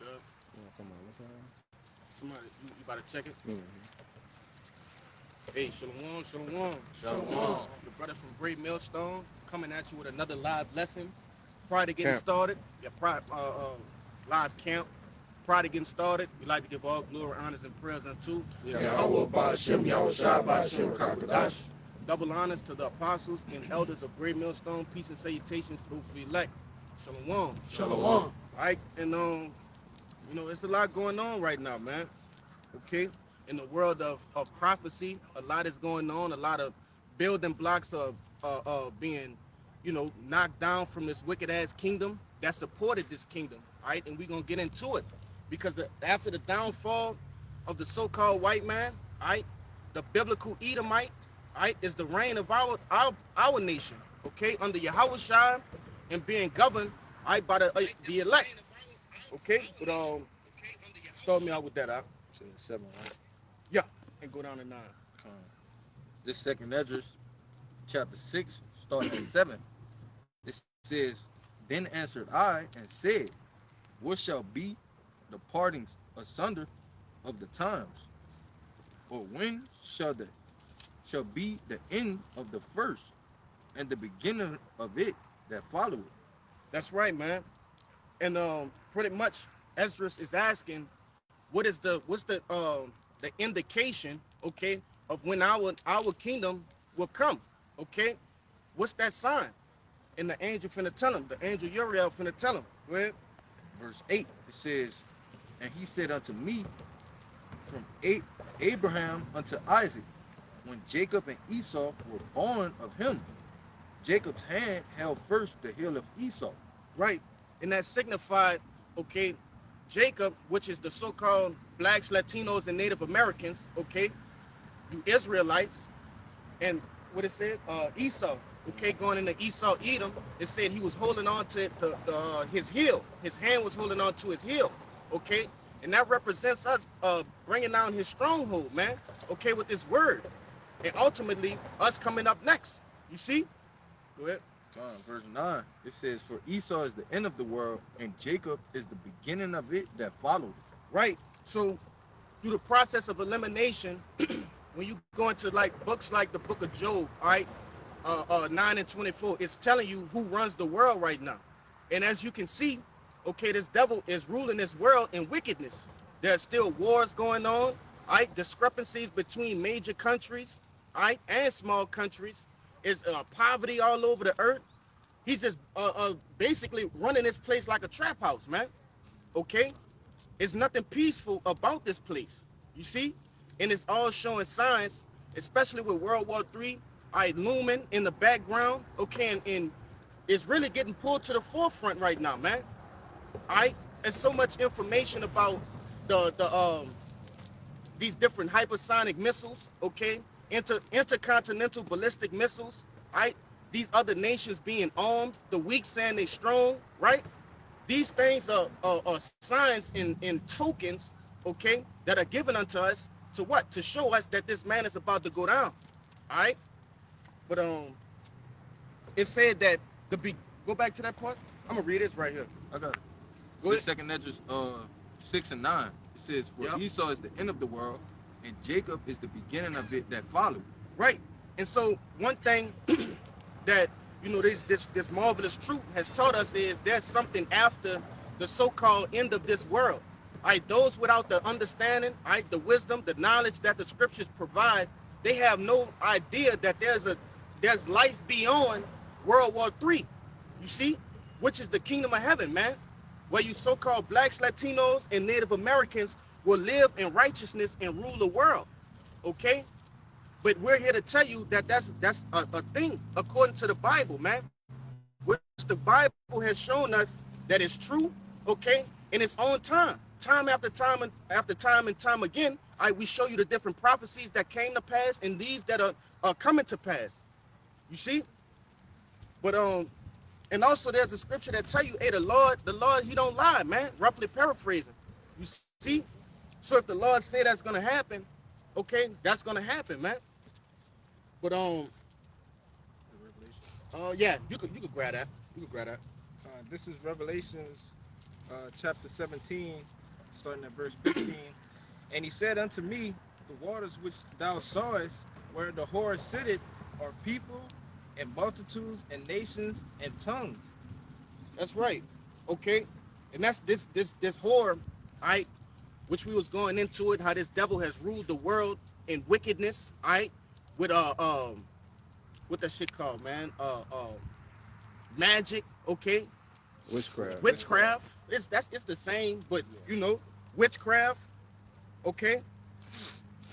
good. Oh, come on, what's that? Somebody, you about to check it? Mm-hmm. Hey, Shalom, Shalom. Shalom. The brothers from Great Millstone coming at you with another live lesson. Prior to getting Camp. started, live camp. Prior to getting started, we like to give all glory, honors, and prayers unto Yeah. Yahweh Ba'Shem, Yahweh Shai Ba'Shem, Kakadash. double honors to the apostles and elders of Great Millstone. Peace and salutations to the elect. Shalom. Shalom. All right, and it's a lot going on right now, man. Okay, in the world of prophecy, a lot is going on. A lot of building blocks are being, knocked down from this wicked ass kingdom that supported this kingdom. All right, and we're gonna get into it because after the downfall of the so-called white man, all right, the biblical Edomite, all right, is the reign of our nation. Okay, under Yahweh Shai and being governed, all right, by the elect. Okay, but start me out with that, out. So 7, right? Yeah, and go down to 9. Come on. This second Esdras, chapter 6, starting at 7. It says, Then answered I and said, What shall be the partings asunder of the times? Or when shall be the end of the first, and the beginning of it that followeth? That's right, man. And pretty much Esdras is asking, what's the indication, okay, of when our kingdom will come, okay? What's that sign? And the angel finna tell him. The angel Uriel finna tell him. Go ahead. Verse 8, it says, And he said unto me, From Abraham unto Isaac, when Jacob and Esau were born of him, Jacob's hand held first the heel of Esau. Right. And that signified, okay, Jacob, which is the so-called blacks, Latinos, and Native Americans, okay, you Israelites, and what it said, Esau, okay, going into Esau Edom, it said he was holding on to his heel. His hand was holding on to his heel, okay, and that represents us bringing down his stronghold, man, okay, with this word, and ultimately us coming up next. You see? Go ahead. Verse 9, it says, For Esau is the end of the world, and Jacob is the beginning of it that followed. Right. So through the process of elimination, when you go into like books like the book of Job, all right, 9 and 24, it's telling you who runs the world right now. And as you can see, okay, this devil is ruling this world in wickedness. There's still wars going on, all right, discrepancies between major countries, all right, and small countries. Is poverty all over the earth. He's just basically running this place like a trap house, man. Okay? It's nothing peaceful about this place. You see? And it's all showing signs, especially with World War III, looming in the background. Okay, and it's really getting pulled to the forefront right now, man. All right? There's so much information about the these different hypersonic missiles, okay? Intercontinental ballistic missiles, right? These other nations being armed, the weak saying they strong, right? These things are signs and tokens, okay, that are given unto us to what? To show us that this man is about to go down, all right? But it said that go back to that part. I'm gonna read this right here. I got it. Go This ahead. second Esdras 6 and 9, it says, For Yep. Esau is the end of the world, and Jacob is the beginning of it that followed. Right. And so one thing that this marvelous truth has taught us is there's something after the so-called end of this world. All right, those without the understanding, all right, the wisdom, the knowledge that the scriptures provide, they have no idea that there's life beyond World War III. You see, which is the kingdom of heaven, man, where you so-called blacks, Latinos, and Native Americans will live in righteousness and rule the world. Okay? But we're here to tell you that that's a thing according to the Bible, man. Which the Bible has shown us that it's true, okay, in its own time. Time after time and time again, we show you the different prophecies that came to pass and these that are coming to pass. You see? But and also there's a scripture that tell you, hey, the Lord, he don't lie, man. Roughly paraphrasing. You see? So if the Lord say that's gonna happen, okay, that's gonna happen, man. But The Revelation. yeah, you could grab that. You could grab that. This is Revelations chapter 17, starting at verse 15. And he said unto me, the waters which thou sawest, where the whore sitteth, are people and multitudes and nations and tongues. That's right. Okay. And that's this whore, right? Which we was going into it, how this devil has ruled the world in wickedness, right? With what that shit called, man? Magic, okay? Witchcraft. Witchcraft. It's the same, but Yeah. witchcraft, okay?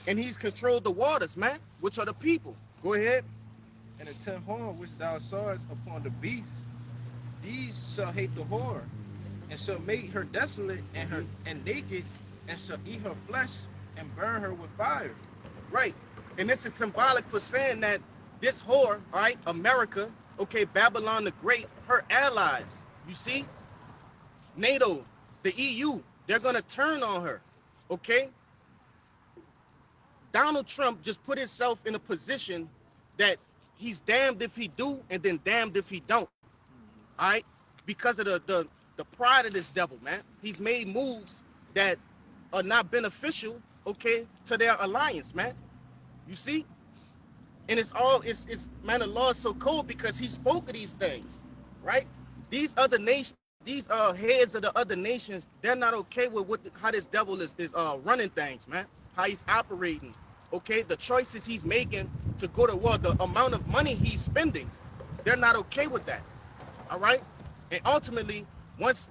And he's controlled the waters, man, which are the people. Go ahead. And the 10 horn which thou sawest upon the beast, these shall hate the whore, and shall make her desolate and naked, and shall eat her flesh and burn her with fire. Right. And this is symbolic for saying that this whore, right, America, okay, Babylon the Great, her allies, you see, NATO, the EU, they're going to turn on her, okay? Donald Trump just put himself in a position that he's damned if he do and then damned if he don't, all right? Because of the pride of this devil, man. He's made moves that are not beneficial, okay, to their alliance, man. You see? And it's man, the law is so cold because he spoke of these things, right? These other nations, these heads of the other nations, they're not okay with how this devil is running things, man. How he's operating, okay? The choices he's making to go to war, the amount of money he's spending, they're not okay with that, all right? And ultimately, once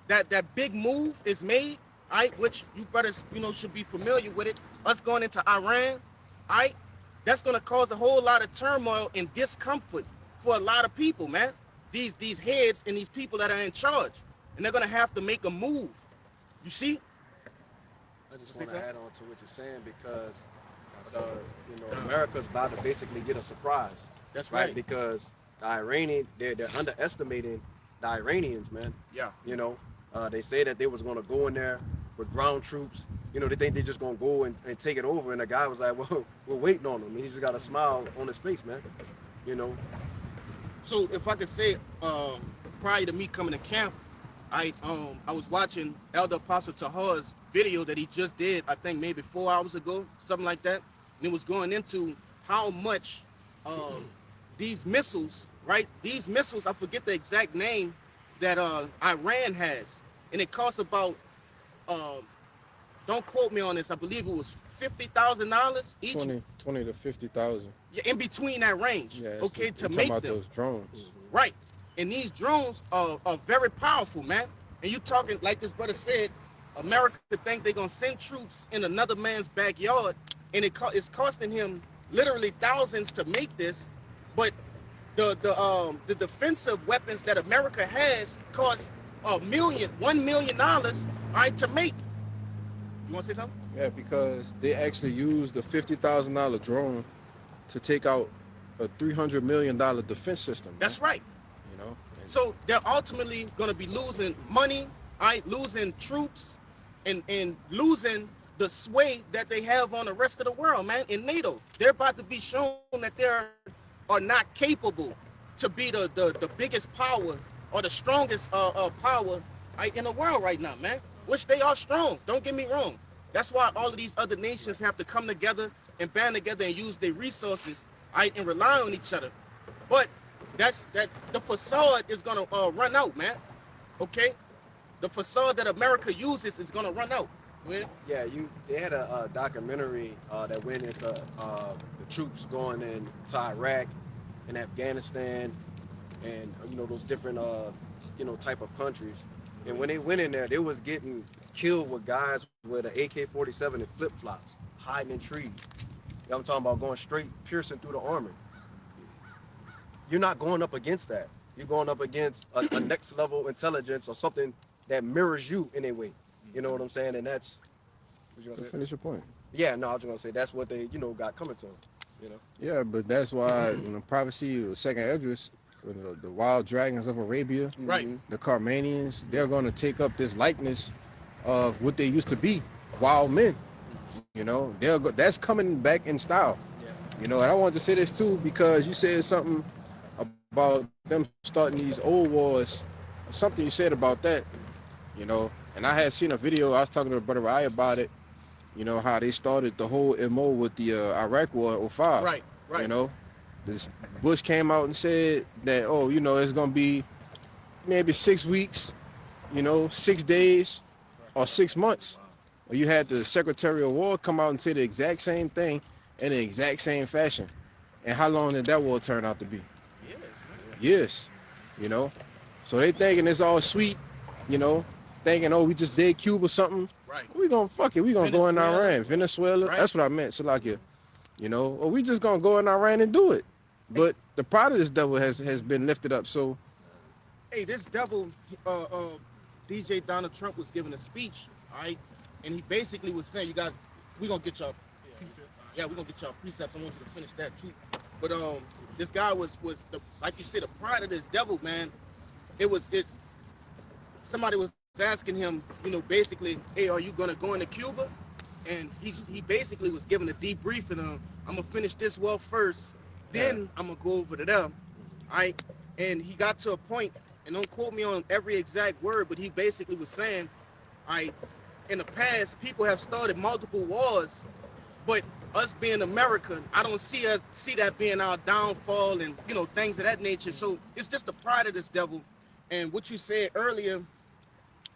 that big move is made, all right, which you brothers, should be familiar with it, us going into Iran, all right, that's going to cause a whole lot of turmoil and discomfort for a lot of people, man. These heads and these people that are in charge, and they're going to have to make a move. You see? I just Say want to something? add on to what you're saying because America's about to basically get a surprise, That's right? right. Because the Iranian, they're underestimating the Iranians, man. Yeah. They say that they was gonna go in there with ground troops. They think they're just gonna go and take it over. And the guy was like, "Well, we're waiting on him." And he just got a smile on his face, man. You know. So if I could say, prior to me coming to camp, I was watching Elder Apostle Tahar's video that he just did, I think maybe 4 hours ago, something like that. And it was going into how much these missiles, right? These missiles, I forget the exact name that Iran has, and it costs about, don't quote me on this, I believe it was $50,000 each. 20 to 50,000. Yeah, in between that range, Yeah, okay, to talking make about them. those drones. Right. And these drones are very powerful, man. And you talking, like this brother said, America think they're going to send troops in another man's backyard, and it's costing him literally thousands to make this. But the defensive weapons that America has cost $1 million, all right, to make. You want to say something? Yeah, because they actually used the $50,000 drone to take out a $300 million defense system. Man. That's right. And So they're ultimately going to be losing money, all right, losing troops, and losing the sway that they have on the rest of the world, man. In NATO, they're about to be shown that they are not capable to be the biggest power or the strongest power, right, in the world right now, man. Which they are strong. Don't get me wrong. That's why all of these other nations have to come together and band together and use their resources, right, and rely on each other. But the facade is gonna run out, man. Okay, the facade that America uses is gonna run out. Yeah, they had a documentary that went into the troops going into Iraq and Afghanistan and those different type of countries. And when they went in there, they was getting killed with guys with an AK-47 and flip-flops, hiding in trees. I'm talking about going straight, piercing through the armor. You're not going up against that. You're going up against a next level intelligence or something that mirrors you in a way. You know what I'm saying? And that's what you gonna say? finish your point. Yeah, no, I was gonna say that's what they got coming to them. Yeah, but that's why prophecy of second Esdras, the wild dragons of Arabia, Right. the Carmanians, they're going to take up this likeness of what they used to be, wild men. That's coming back in style. Yeah. And I wanted to say this too because you said something about them starting these old wars. Something you said about that. you know. And I had seen a video. I was talking to Brother Rai about it. You know how they started the whole MO with the Iraq War in '05. Right, right. You know, this Bush came out and said that, oh, you know, it's gonna be maybe 6 weeks, you know, 6 days or 6 months. Or you had the Secretary of War come out and say the exact same thing in the exact same fashion. And how long did that war turn out to be? Yes, man. Years, you know. So they thinking it's all sweet, you know, thinking, oh, we just did Cuba or something. Right. We gonna fuck it. We gonna go in Venezuela. Iran, Venezuela. Right. That's what I meant, Salakia. You know, or we just gonna go in Iran and do it. But the pride of this devil has been lifted up. So Hey, this devil, DJ Donald Trump was giving a speech, all right, and he basically was saying, we gonna get y'all, yeah, we gonna get y'all precepts. I want you to finish that too. But this guy was like you said, the pride of this devil, man. It's somebody was asking him, you know, basically, hey, are you gonna go into Cuba? And he basically was giving a debrief, and I'm gonna finish this well first, then I'm gonna go over to them, all right. And he got to a point, and don't quote me on every exact word, but he basically was saying, all right, in the past, people have started multiple wars, but us being America, I don't see that being our downfall, and you know, things of that nature. So it's just the pride of this devil. And what you said earlier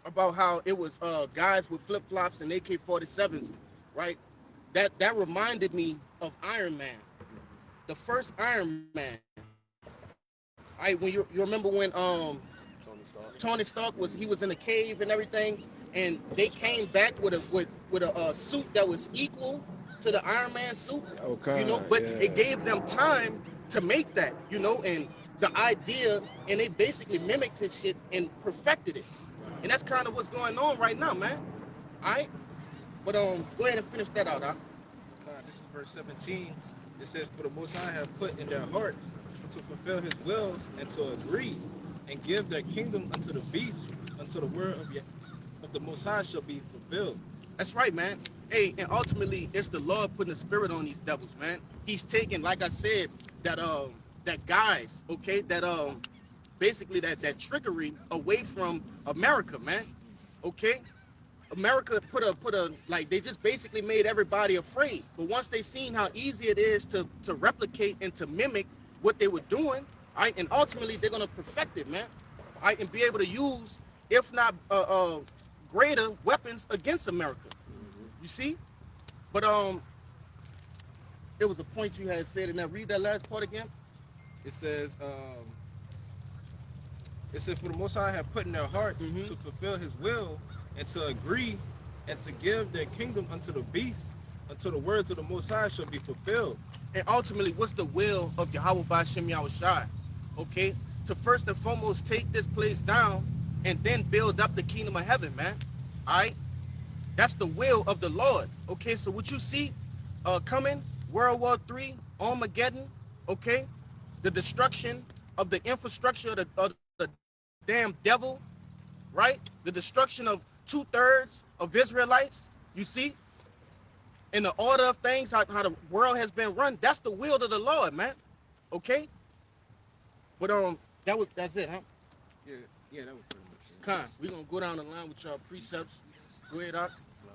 about how it was guys with flip-flops and AK-47s, right? That reminded me of Iron Man, the first Iron Man. Right, when you remember when Tony Stark was in a cave and everything, and they came back with a suit that was equal to the Iron Man suit. okay, You know, but yeah. it gave them time to make that, you know, and the idea, and they basically mimicked his shit and perfected it. And that's kind of what's going on right now, man. All right, but go ahead and finish that out, huh? This is verse 17. It says, "For the Most High have put in their hearts to fulfill His will and to agree, and give their kingdom unto the beast, until the word of the Most High shall be fulfilled." That's right, man. Hey, and ultimately, it's the Lord putting the spirit on these devils, man. He's taking, like I said, that guys, okay, that basically that trickery away from America, man. Okay, America put a like they just basically made everybody afraid. But once they seen how easy it is to replicate and to mimic what they were doing, all right, and ultimately they're gonna perfect it, man. All right, and be able to use, if not greater weapons against America. You see? But it was a point you had said, and now read that last part again. It says, "For the Most High have put in their hearts to fulfill His will and to agree and to give their kingdom unto the beast, until the words of the Most High shall be fulfilled." And ultimately, what's the will of Yahweh Ba'Shem Yahushai? Okay? To first and foremost take this place down and then build up the kingdom of heaven, man. All right? That's the will of the Lord. Okay, so what you see coming, World War III, Armageddon, okay? The destruction of the infrastructure of the damn devil, right? The destruction of 2/3 of Israelites, you see? In the order of things, how the world has been run, that's the will of the Lord, man. Okay? But that's it, huh? Yeah, that was pretty much it. Con, we're gonna go down the line with y'all precepts. Go ahead, up.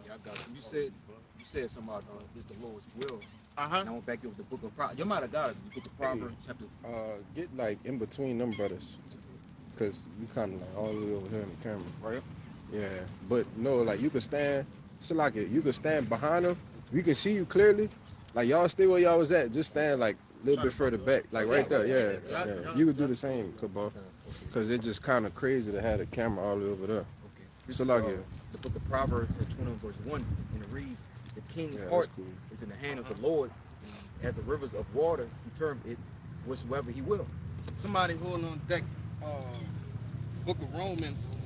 Yeah, I got you. You said something about it's the Lord's will. Uh-huh. And I went back over the book of Proverbs. You might have got it. The book of Proverbs, chapter. Get like in between them brothers, cause you kind of like all the way over here in the camera. Right. Yeah, but no, like you could stand, Salakia, you could stand behind them. We can see you clearly. Like y'all stay where y'all was at. Just stand like a little bit further back, like right there. Yeah. You could do the same, Kabal, cause it's just kind of crazy to have the camera all the way over there. Okay. This Salakia. is the book of Proverbs, 20 verse 1, and it reads, "The king's Yeah, heart that's cool. is in the hand of the Lord, as the rivers of water, He turned it whatsoever He will." Somebody hold on deck, Book of Romans.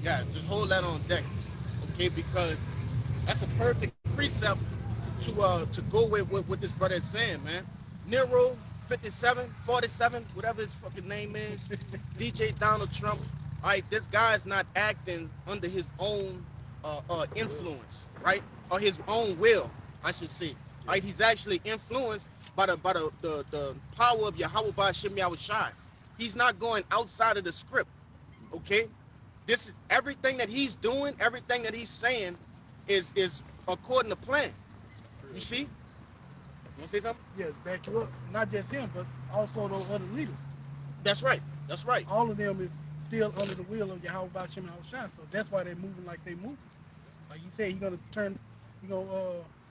Yeah, just hold that on deck, okay? Because that's a perfect precept to go with what this brother is saying, man. Nero, 57, 47, whatever his fucking name is, DJ Donald Trump. All right, this guy's not acting under his own influence, right? Or his own will, I should say. All right, he's actually influenced by the power of Yahweh Ba'Shem Yahushai. He's not going outside of the script, okay? This is everything that he's doing, everything that he's saying is according to plan. You see? You want to say something? Yeah, back you up. Not just him, but also those other leaders. That's right. That's right. All of them is still under the will of Yahweh Bashem Shai. So that's why they're moving like they move. Like he said, he's gonna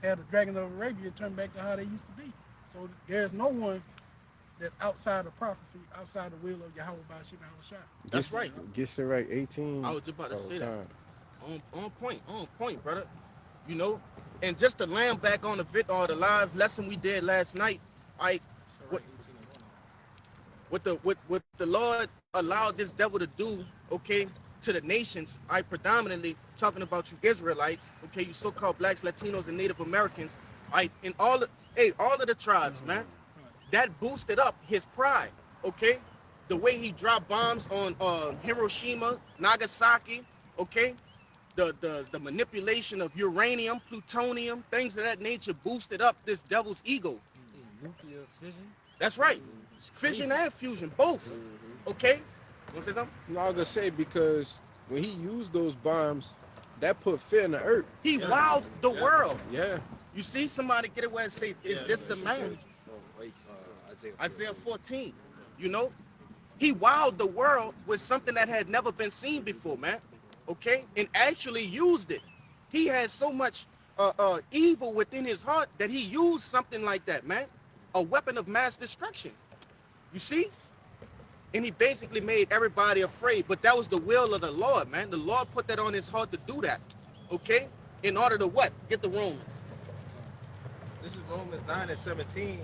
have the dragon of Arabia turn back to how they used to be. So there's no one that's outside of prophecy, outside the will of Yahweh Bashem Shai. That's right. Get it right. 18. I was just about to say that. time. On point, brother. You know, and just to land back on the live lesson we did last night, what the Lord allowed this devil to do, okay, to the nations, predominantly talking about you Israelites, okay, you so-called blacks, Latinos, and Native Americans, in all of the tribes, man, that boosted up his pride, okay, the way he dropped bombs on Hiroshima, Nagasaki, okay, the manipulation of uranium, plutonium, things of that nature boosted up this devil's ego. Nuclear fission. That's right. Fission and fusion, both. Okay? You want to say something? No, I was gonna say because when he used those bombs, that put fear in the earth. He wowed the world. Yeah. You see somebody get away and say, is this the man? Isaiah 14. 14. You know? He wowed the world with something that had never been seen before, man. Okay? And actually used it. He had so much evil within his heart that he used something like that, man. A weapon of mass destruction. You see? And he basically made everybody afraid. But that was the will of the Lord, man. The Lord put that on his heart to do that. Okay? In order to what? Get the Romans. This is Romans 9:17.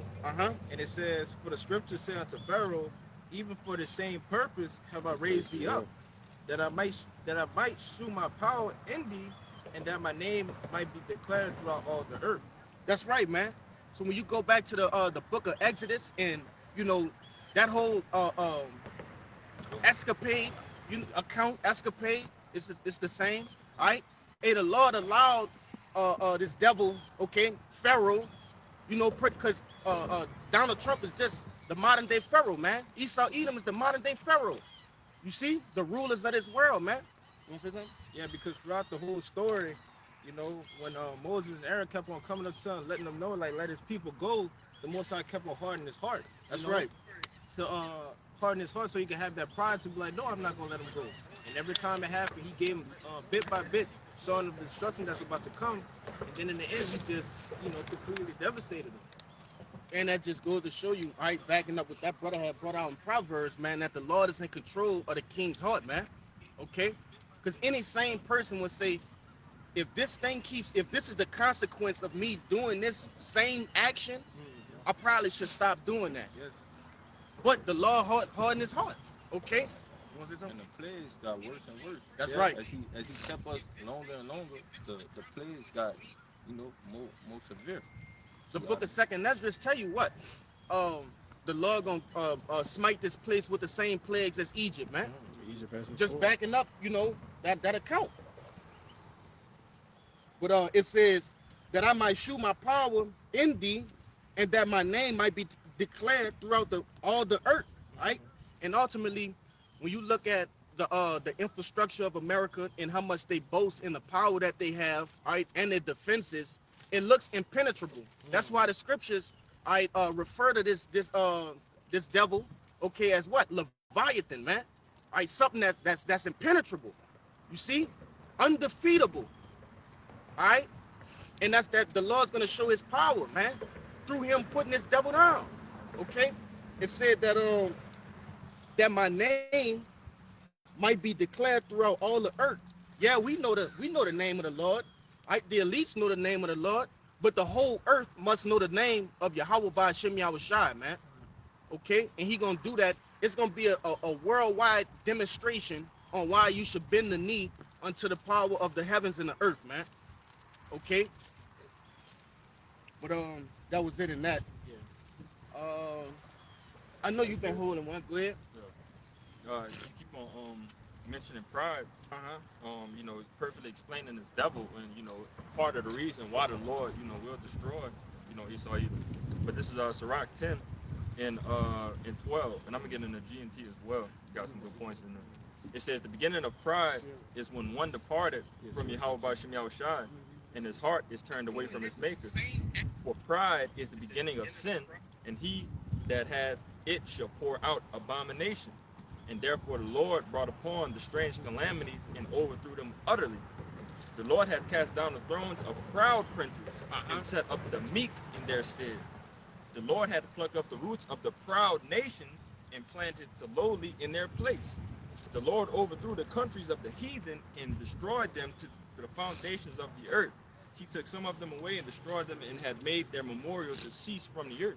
And it says, for the scripture said unto Pharaoh, even for the same purpose have I raised thee up, that I might shew my power in thee, and that my name might be declared throughout all the earth. That's right, man. So when you go back to the book of Exodus, and you know that whole escapade, escapade, it's the same, all right? Hey, the Lord allowed this devil, okay, Pharaoh, you know, because Donald Trump is just the modern day Pharaoh, man. Esau Edom is the modern day Pharaoh. You see, the rulers of this world, man. You want to say something? Yeah, because throughout the whole story, you know, when Moses and Aaron kept on coming up to him, letting them know, like, let his people go, the Most High kept on hardening his heart. That's right. To harden his heart so he could have that pride to be like, no, I'm not going to let him go. And every time it happened, he gave him bit by bit, showing him the destruction that's about to come. And then in the end, he just, you know, completely devastated him. And that just goes to show you, all right, backing up what that brother had brought out in Proverbs, man, that the Lord is in control of the king's heart, man. Okay? Because any sane person would say, if this is the consequence of me doing this same action, I probably should stop doing that. Yes. But the Lord hardened his heart. Okay? You want to say And something? the plagues got worse and worse. That's right. As he kept us longer and longer, the plagues got, you know, more severe. The book of Second Ezra tell you what? The Lord gonna smite this place with the same plagues as Egypt, man. Egypt has Just before. backing up, you know, that account. But it says that I might shew my power in thee, and that my name might be declared throughout all the earth, right? And ultimately, when you look at the infrastructure of America and how much they boast in the power that they have, right, and their defenses, it looks impenetrable. That's why the scriptures, refer to this devil, okay, as what? Leviathan, man. All right, something that's impenetrable. You see, undefeatable. All right, and that's that the Lord's gonna show His power, man, through Him putting this devil down. Okay, it said that that my name might be declared throughout all the earth. Yeah, we know the name of the Lord. Right? The elites know the name of the Lord, but the whole earth must know the name of Yahweh Ba'ashem Yahushai, man. Okay, and He gonna do that. It's gonna be a worldwide demonstration on why you should bend the knee unto the power of the heavens and the earth, man. Okay, but that was it in that. Yeah. I know you've been holding one. Go ahead. You keep on mentioning pride. You know, perfectly explaining this devil, and you know, part of the reason why the Lord, you know, will destroy, you know, Esau Edom. But this is Sirach 10 and 12, and I'm gonna get into G&T as well. You got some good points in there. It says the beginning of pride is when one departed from Yahweh Bashim Yahushai, and his heart is turned away from his maker. For pride is the beginning of sin, and he that hath it shall pour out abomination. And therefore the Lord brought upon the strange calamities and overthrew them utterly. The Lord hath cast down the thrones of proud princes and set up the meek in their stead. The Lord hath plucked up the roots of the proud nations and planted the lowly in their place. The Lord overthrew the countries of the heathen and destroyed them to the foundations of the earth. He took some of them away and destroyed them and had made their memorial to cease from the earth.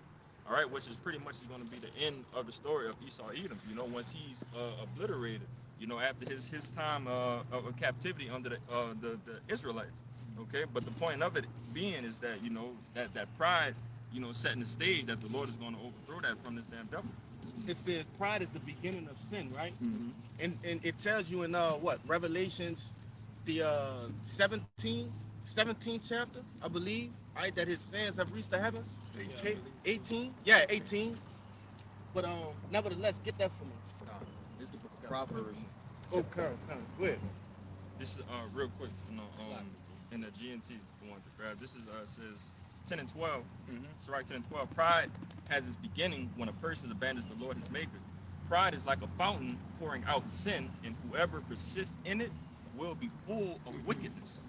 All right, which is pretty much going to be the end of the story of Esau Edom. You know, once he's obliterated, you know, after his time of captivity under the Israelites. Okay, but the point of it being is that, you know, that pride, you know, setting the stage that the Lord is going to overthrow that from this damn devil. It says pride is the beginning of sin, right? Mm-hmm. And it tells you in what, Revelations, the 17th chapter, I believe, right, that his sins have reached the heavens. 18. Yeah, 18. But nevertheless, get that for me. This is the book of Proverbs. Oh, come, go ahead. This is real quick, you know, in the GNT one to grab. This is says 10 and 12. So right, 10 and 12. Pride has its beginning when a person abandons the Lord his maker. Pride is like a fountain pouring out sin, and whoever persists in it will be full of wickedness.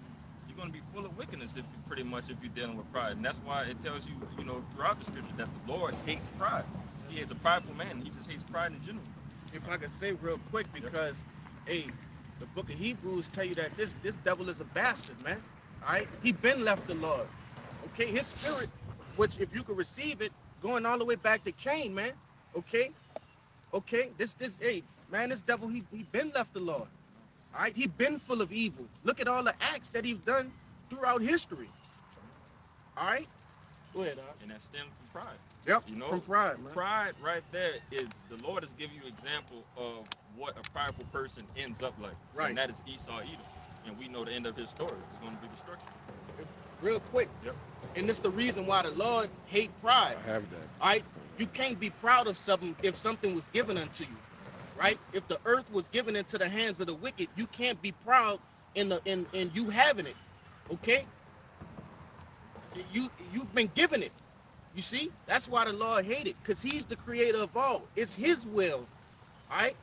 You're going to be full of wickedness if you're dealing with pride. And that's why it tells you, you know, throughout the scripture that the Lord hates pride. He hates a prideful man. He just hates pride in general. If I could say real quick, because hey, the book of Hebrews tell you that this devil is a bastard, man. All right, he been left the Lord. Okay, his spirit, which if you could receive it, going all the way back to Cain, man. Okay, this hey, man, this devil he been left the Lord. All right, he been full of evil. Look at all the acts that he's done throughout history. All right, go ahead, and that stems from pride. Yep, you know, from pride, man. Pride right there is the Lord is giving you example of what a prideful person ends up like. Right. And that is Esau Edom. And we know the end of his story is going to be destruction. Real quick. Yep. And this is the reason why the Lord hate pride. I have that. All right, you can't be proud of something if something was given unto you. Right? If the earth was given into the hands of the wicked, you can't be proud in you having it. Okay? You've been given it. You see? That's why the Lord hated, because he's the creator of all. It's his will. All right?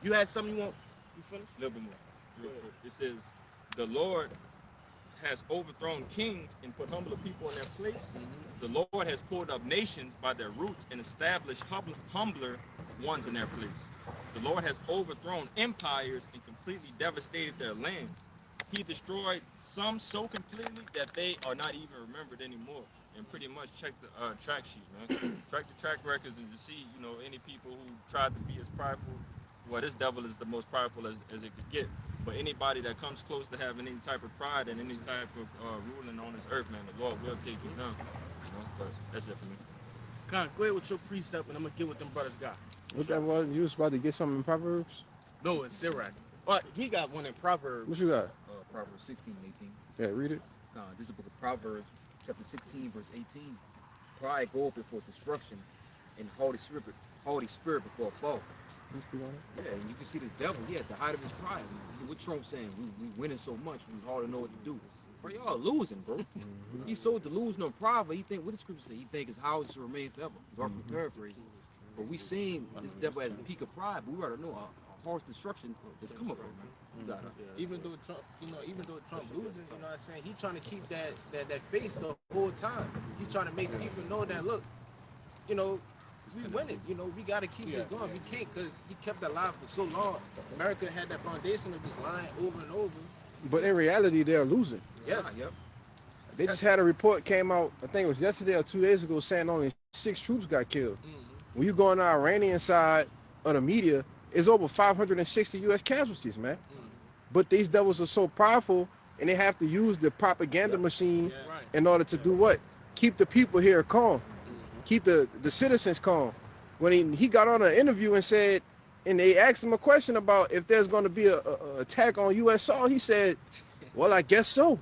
You had something you want? You finished? A little bit more. Real quick. It says, the Lord has overthrown kings and put humbler people in their place. The Lord has pulled up nations by their roots and established humbler ones in their place. The Lord has overthrown empires and completely devastated their lands. He destroyed some so completely that they are not even remembered anymore. And pretty much check the track sheet, man. Track the track records and just see, you know, any people who tried to be as prideful. Well, this devil is the most prideful as it could get. But anybody that comes close to having any type of pride and any type of ruling on this earth, man, the Lord will take you down. You know, but that's it for me. Con, go ahead with your precept, and I'm gonna get what them brothers got. What that was? You was about to get something in Proverbs? No, it's Sirach. But he got one in Proverbs. What you got? Proverbs 16 and 18. Yeah, read it. This is the book of Proverbs, chapter 16, verse 18. Pride goeth before destruction, and haughty spirit before a fall. Yeah, and you can see this devil, he at the height of his pride. What Trump saying, we winning so much, we hardly know what to do. Bro, y'all losing, bro. He's so delusional of pride, but he think, what the scripture say? He think his house will remain forever. Darkly paraphrasing. But we seen this devil at the peak of pride, but we already know a harsh destruction is coming from him. Even though Trump losing, you know what I'm saying, he trying to keep that face the whole time. He trying to make people know that, look, you know, we winning. You know, we got to keep this going. We can't, because he kept it alive for so long. America had that foundation of just lying over and over. But in reality, they're losing. Yes. Yep. They just had a report came out, I think it was yesterday or 2 days ago, saying only 6 troops got killed. When you go on the Iranian side of the media, it's over 560 U.S. casualties, man. But these devils are so powerful, and they have to use the propaganda machine in order to do what? Keep the people here calm. Keep the citizens calm. When he got on an interview and said, and they asked him a question about if there's going to be a attack on U.S. soil, he said, well, I guess so.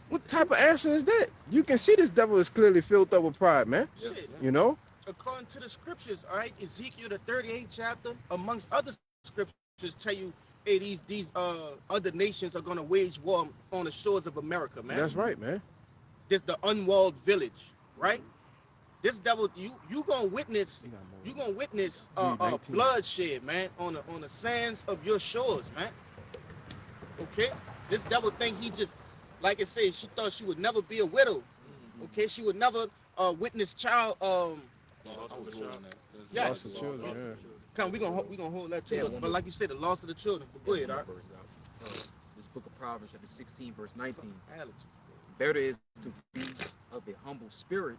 What type of answer is that? You can see this devil is clearly filled up with pride, man. Shit. You know? According to the scriptures, all right, Ezekiel the 38th chapter, amongst other scriptures, tell you, hey, these other nations are gonna wage war on the shores of America, man. That's right, man. This the unwalled village, right? This devil, you gonna witness, Read 19. bloodshed, man, on the sands of your shores, man. Okay, this devil think he just, like I said, she thought she would never be a widow. Okay, she would never witness child. Yeah. Lost the children, yeah. Come, we gonna hold that too. Yeah, but like you said, the loss of the children. But go ahead, all right. This book of Proverbs, chapter 16, verse 19. Allergies. Better is to be of a humble spirit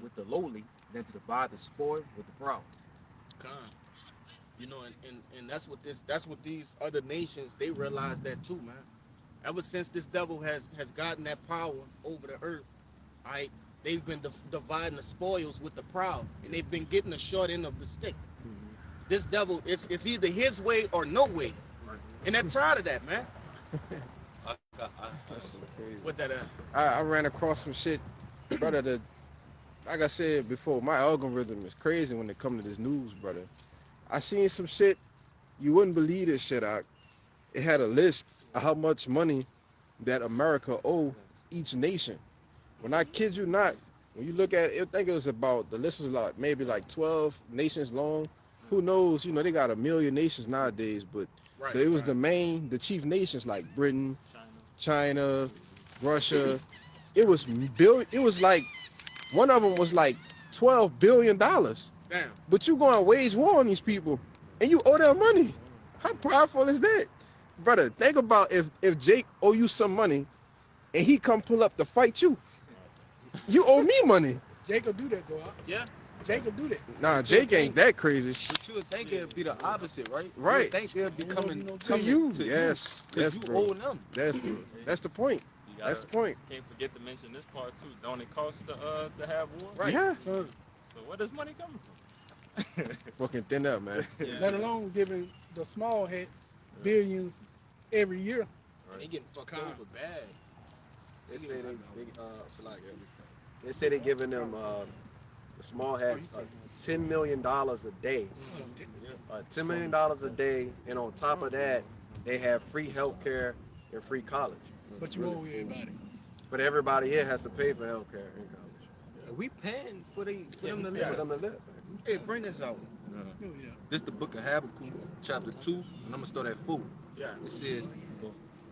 with the lowly than to divide the spoil with the proud. Come. You know, and that's what these other nations, they realize that too, man. Ever since this devil has gotten that power over the earth, all right, they've been dividing the spoils with the proud, and they've been getting the short end of the stick. This devil, it's either his way or no way, and they're tired of that, man. That's so crazy. What that? I ran across some shit, brother. That, like I said before, my algorithm is crazy when it comes to this news, brother. I seen some shit you wouldn't believe this shit. It had a list of how much money that America owe each nation. When I kid you not, when you look at it, I think it was about, the list was like maybe like 12 nations long. Who knows? You know, they got a million nations nowadays, but Right. it was the chief nations like Britain, China, Russia. It was like one of them was like $12 billion. Damn. But you going to wage war on these people, and you owe them money. How powerful is that, brother? Think about if Jake owe you some money, and he come pull up to fight you. You owe me money. Jake will do that, though. Yeah. Jake will do that. Nah, Jake ain't that crazy. But you would think it'd be the opposite, right? Right. You would think they'd be coming To you, to yes, because yes, you bro. owe them. That's the point. You That's gotta, the point. can't forget to mention this part too. Don't it cost to have war? Right. Yeah. So, So where does money coming from? Fucking thin up, man. let alone giving the small hats billions every year. They getting fucked over bad. They say they giving them the small hats $10 million a day. $10 million a day, and on top of that, they have free health care and free college. But you owe everybody. But everybody here has to pay for health care and college. We paying for them to For live. them to live. Hey, bring this out. Oh, yeah. This the book of Habakkuk, chapter 2, and I'm gonna start at 4. Yeah. It says,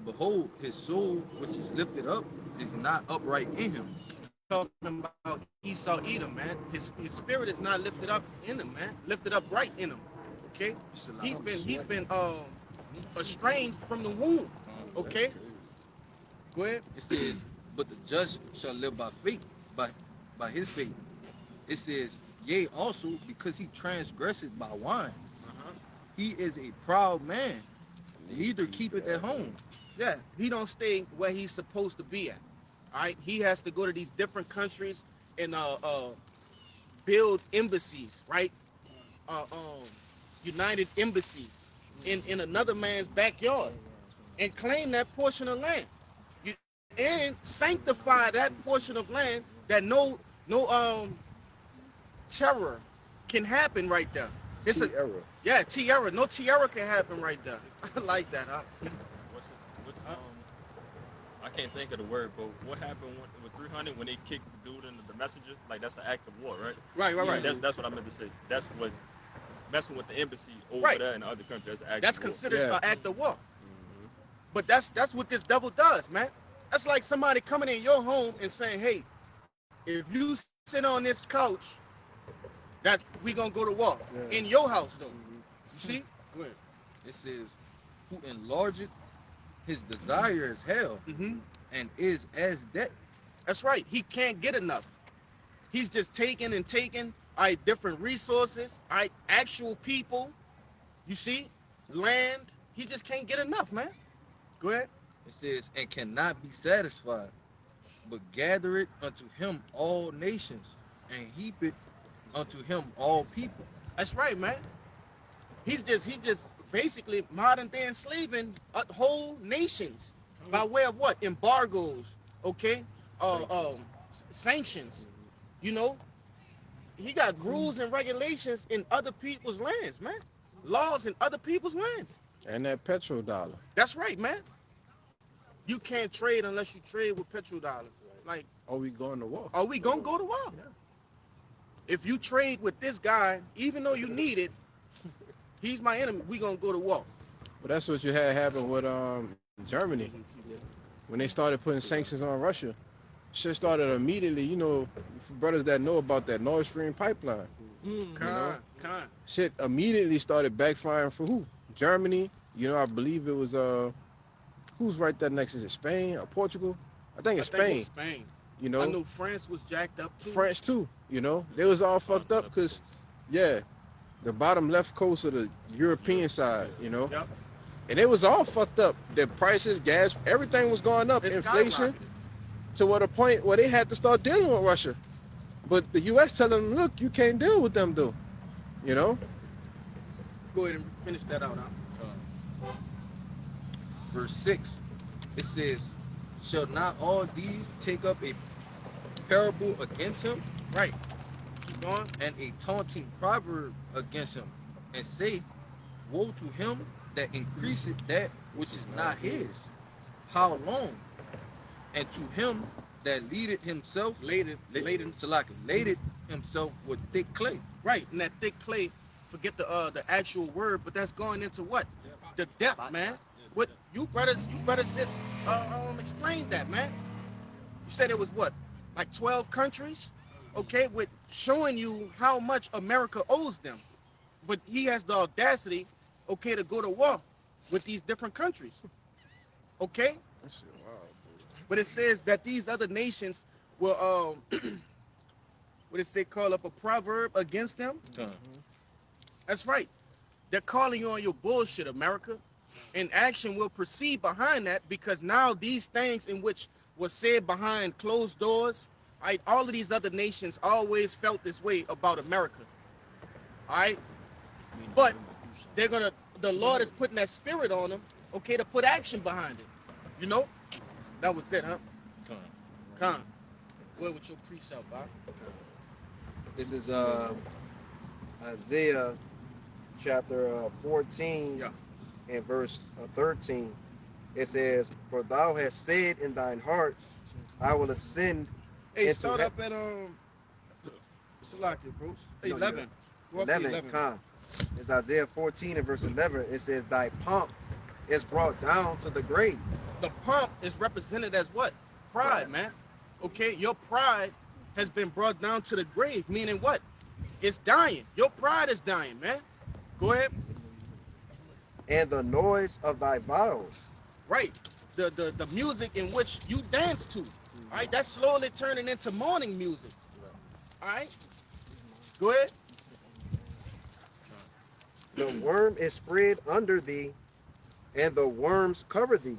"Behold, his soul which is lifted up is not upright in him." Talking about Esau Edom, man. His spirit is not lifted up in him, man. Lifted up right in him. Okay. He's been estranged from the womb. Okay. Go ahead. It says, "But the just shall live by faith, by his faith." It says, "Yea, also because he transgresseth by wine, he is a proud man, neither keepeth at home." Yeah, he don't stay where he's supposed to be at. All right, he has to go to these different countries and build embassies, right? United embassies in another man's backyard and claim that portion of land. And sanctify that portion of land that no terror can happen right there. It's a error. yeah, tiara. No tiara can happen right there. I like that, huh? I can't think of the word, but what happened with 300 when they kicked the dude into the messenger? Like that's an act of war, right? Right. That's what I meant to say. That's what messing with the embassy over Right. there in the other country. That's an act That's of war. considered Yeah. an act of war. But that's what this devil does, man. That's like somebody coming in your home and saying, "Hey, if you sit on this couch, that we gonna go to war." Yeah. In your house, though. You see? Go ahead. It says, "Who enlargeth his desire is hell, and is as death." That's right. He can't get enough. He's just taking and taking. All right, different resources. All right, actual people. You see, land. He just can't get enough, man. Go ahead. It says, "And cannot be satisfied, but gather it unto him all nations, and heap it unto him all people." That's right, man. He's just basically modern day enslaving whole nations by way of what? Embargoes, okay? Sanctions. You know, he got rules and regulations in other people's lands, man. Laws in other people's lands. And that petrodollar. That's right, man. You can't trade unless you trade with petrodollars. Like, Are we going to war? are we gonna go to war? If you trade with this guy, even though you need it, he's my enemy. We gonna go to war. But that's what you had happen with Germany when they started putting sanctions on Russia. Shit started immediately. You know, for brothers that know about that Nord Stream pipeline. Con. Shit immediately started backfiring for who? Germany. You know, I believe it was who's right there next? Is it Spain or Portugal? I think it's I think it Spain. was Spain. You I know, knew France was jacked up too. France too. You know, they was all fucked up because, yeah, the bottom left coast of the European side. You know, Yep. and it was all fucked up. The prices, gas, everything was going up. It's Inflation skyrocketed. to what a point where they had to start dealing with Russia. But the U.S. telling them, look, you can't deal with them, though. You know, Go ahead and finish that out. Huh? Verse 6, it says, shall not all these take up a parable against him, Right. Keep going. and a taunting proverb against him, and say, woe to him that increaseth that which is not his, how long? And to him that leadeth himself, Later. ladeth himself with thick clay. Right. And that thick clay. Forget the actual word, but that's going into what? The depth, man. What you brothers just explained that, man. You said it was what, like 12 countries, okay, with showing you how much America owes them, but he has the audacity, okay, to go to war with these different countries, okay. that shit wild, But it says that these other nations will what it say, call up a proverb against them. That's right. They're calling you on your bullshit, America. And action will proceed behind that because now these things in which was said behind closed doors, right? All of these other nations always felt this way about America. All right? But the Lord is putting that spirit on them, okay, to put action behind it. You know? That was it, huh? Con. Where with your precept, Bob? This is Isaiah chapter 14 Yeah. and verse 13. It says, for thou hast said in thine heart, I will ascend Hey, into start he- up at Salakia, bro. No, 11. Go up to 11. It's Isaiah 14 and verse 11. It says, thy pomp is brought down to the grave. The pomp is represented as what? Pride, man. Okay, your pride has been brought down to the grave, meaning what? It's dying. Your pride is dying, man. Go ahead. And the noise of thy vows. Right. The music in which you dance to. All right, that's slowly turning into mourning music. All right. Go ahead. The worm is spread under thee, and the worms cover thee.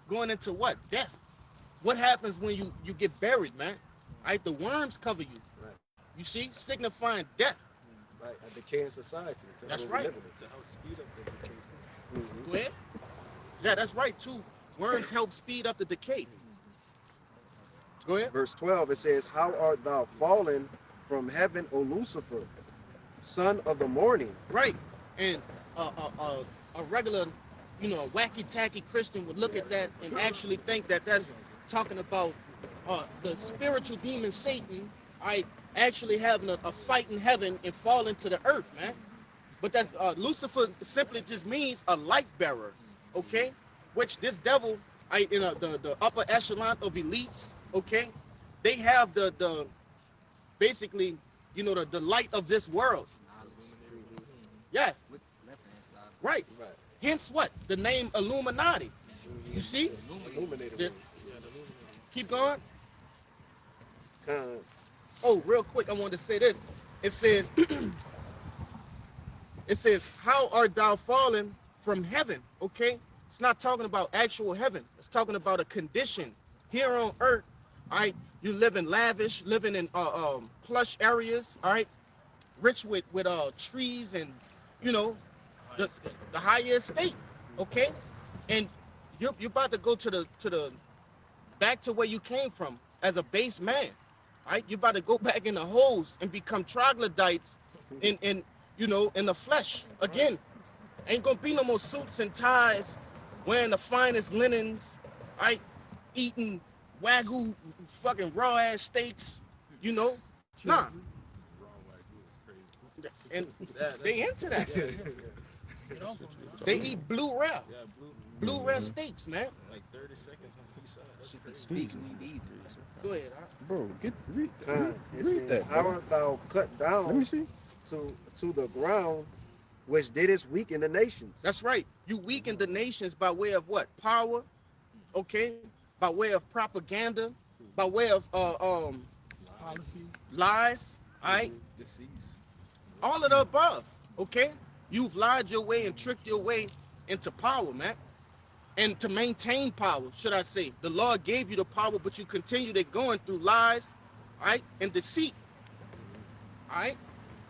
Going into what? Death. What happens when you get buried, man? All right, the worms cover you. Right. You see, signifying death. Right, a decaying society. That's right. To help speed up the decay. Go ahead. Yeah, that's right too. Worms help speed up the decay. Go ahead. Verse 12, it says, how art thou fallen from heaven, O Lucifer, son of the morning? Right. And a regular, a wacky tacky Christian would look at that and actually think that that's talking about the spiritual demon Satan, actually having a fight in heaven and falling to the earth, man. But that's Lucifer simply just means a light bearer, okay? Which this devil, the upper echelon of elites, okay? They have the basically, the light of this world. Yeah. Right. Hence what? The name Illuminati. You see? Illuminated. Keep going. Con- Oh, real quick, I wanted to say this. It says, how art thou fallen from heaven? Okay? It's not talking about actual heaven. It's talking about a condition here on earth. All right? You live in lavish, living in plush areas, all right? Rich with trees and, the higher estate, okay? And you're about to go to the back to where you came from as a base man. All right, you're about to go back in the holes and become troglodytes in the flesh again. Ain't gonna be no more suits and ties, wearing the finest linens, right? Eating wagyu fucking raw ass steaks, you know? Nah. And they into that. Get off on that. They eat blue rare. Yeah, Blue rare steaks, man. like 30 seconds on each side. Should be speaking in these. Go ahead. Bro, read Con, it read says, that, how bro. art thou cut Let me down see. to the ground, which didst weaken the nations? That's right. You weaken the nations by way of what? Power, okay? By way of propaganda, by way of Policy. lies, all right? Deceased. All of the above, okay? You've lied your way and tricked your way into power, man. And to maintain power, should I say. The Lord gave you the power, but you continue to going through lies, all right? And deceit, all right?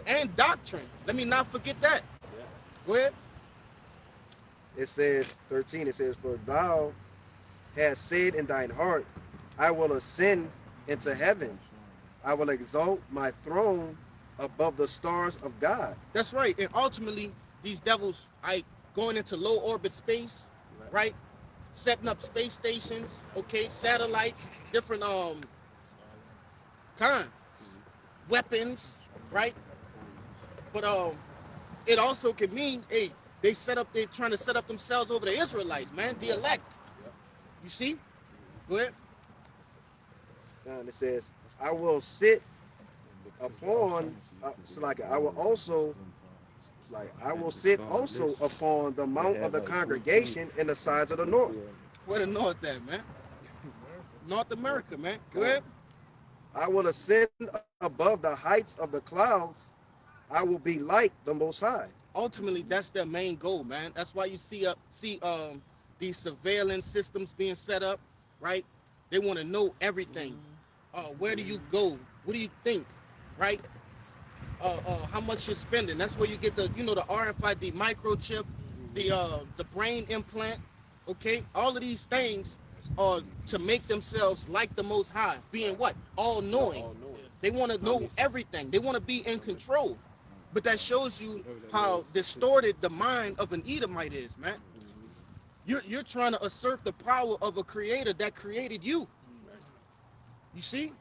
And doctrine. Let me not forget that. Go ahead. It says, 13, it says, for thou hast said in thine heart, I will ascend into heaven. I will exalt my throne above the stars of God. That's right. And ultimately, these devils, right, going into low orbit space, right? Setting up space stations, okay, satellites, different kind weapons, right? But it also can mean, hey, they're trying to set up themselves over the Israelites, man, the elect. You see? Go ahead. And it says, I will sit upon, so like I will also, it's like I will sit also upon the mount of the congregation in the sides of the north. Where the North at, man? North America, man. Go ahead. I will ascend above the heights of the clouds. I will be like the Most High. Ultimately, that's their main goal, man. That's why you see these surveillance systems being set up, right? They want to know everything. Where do you go? What do you think, right? How much you're spending. That's where you get the RFID microchip, the brain implant. Okay, all of these things are to make themselves like the Most High, being what? All knowing. They want to know everything. They want to be in control. But that shows you how distorted the mind of an Edomite is, man. You're trying to assert the power of a creator that created you. You see?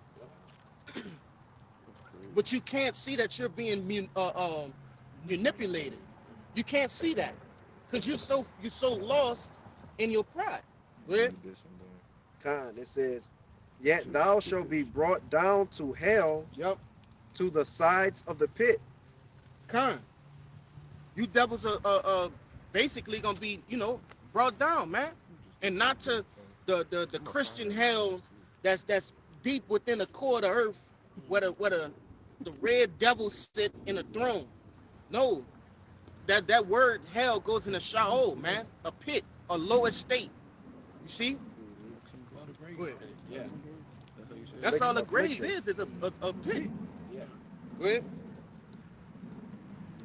But you can't see that you're being manipulated. You can't see that because you're so lost in your pride. Go ahead. Con, it says, yet thou shalt be brought down to hell, Yep. to the sides of the pit. Con. You devils are basically gonna be brought down, man, and not to the Christian hell that's deep within the core of the earth, where the red devils sit in a throne. No, that word hell goes in a Sheol, man, a pit, a low estate. You see? Or the grave. Go ahead. Yeah. That's all the grave is a pit. Yeah. Go ahead.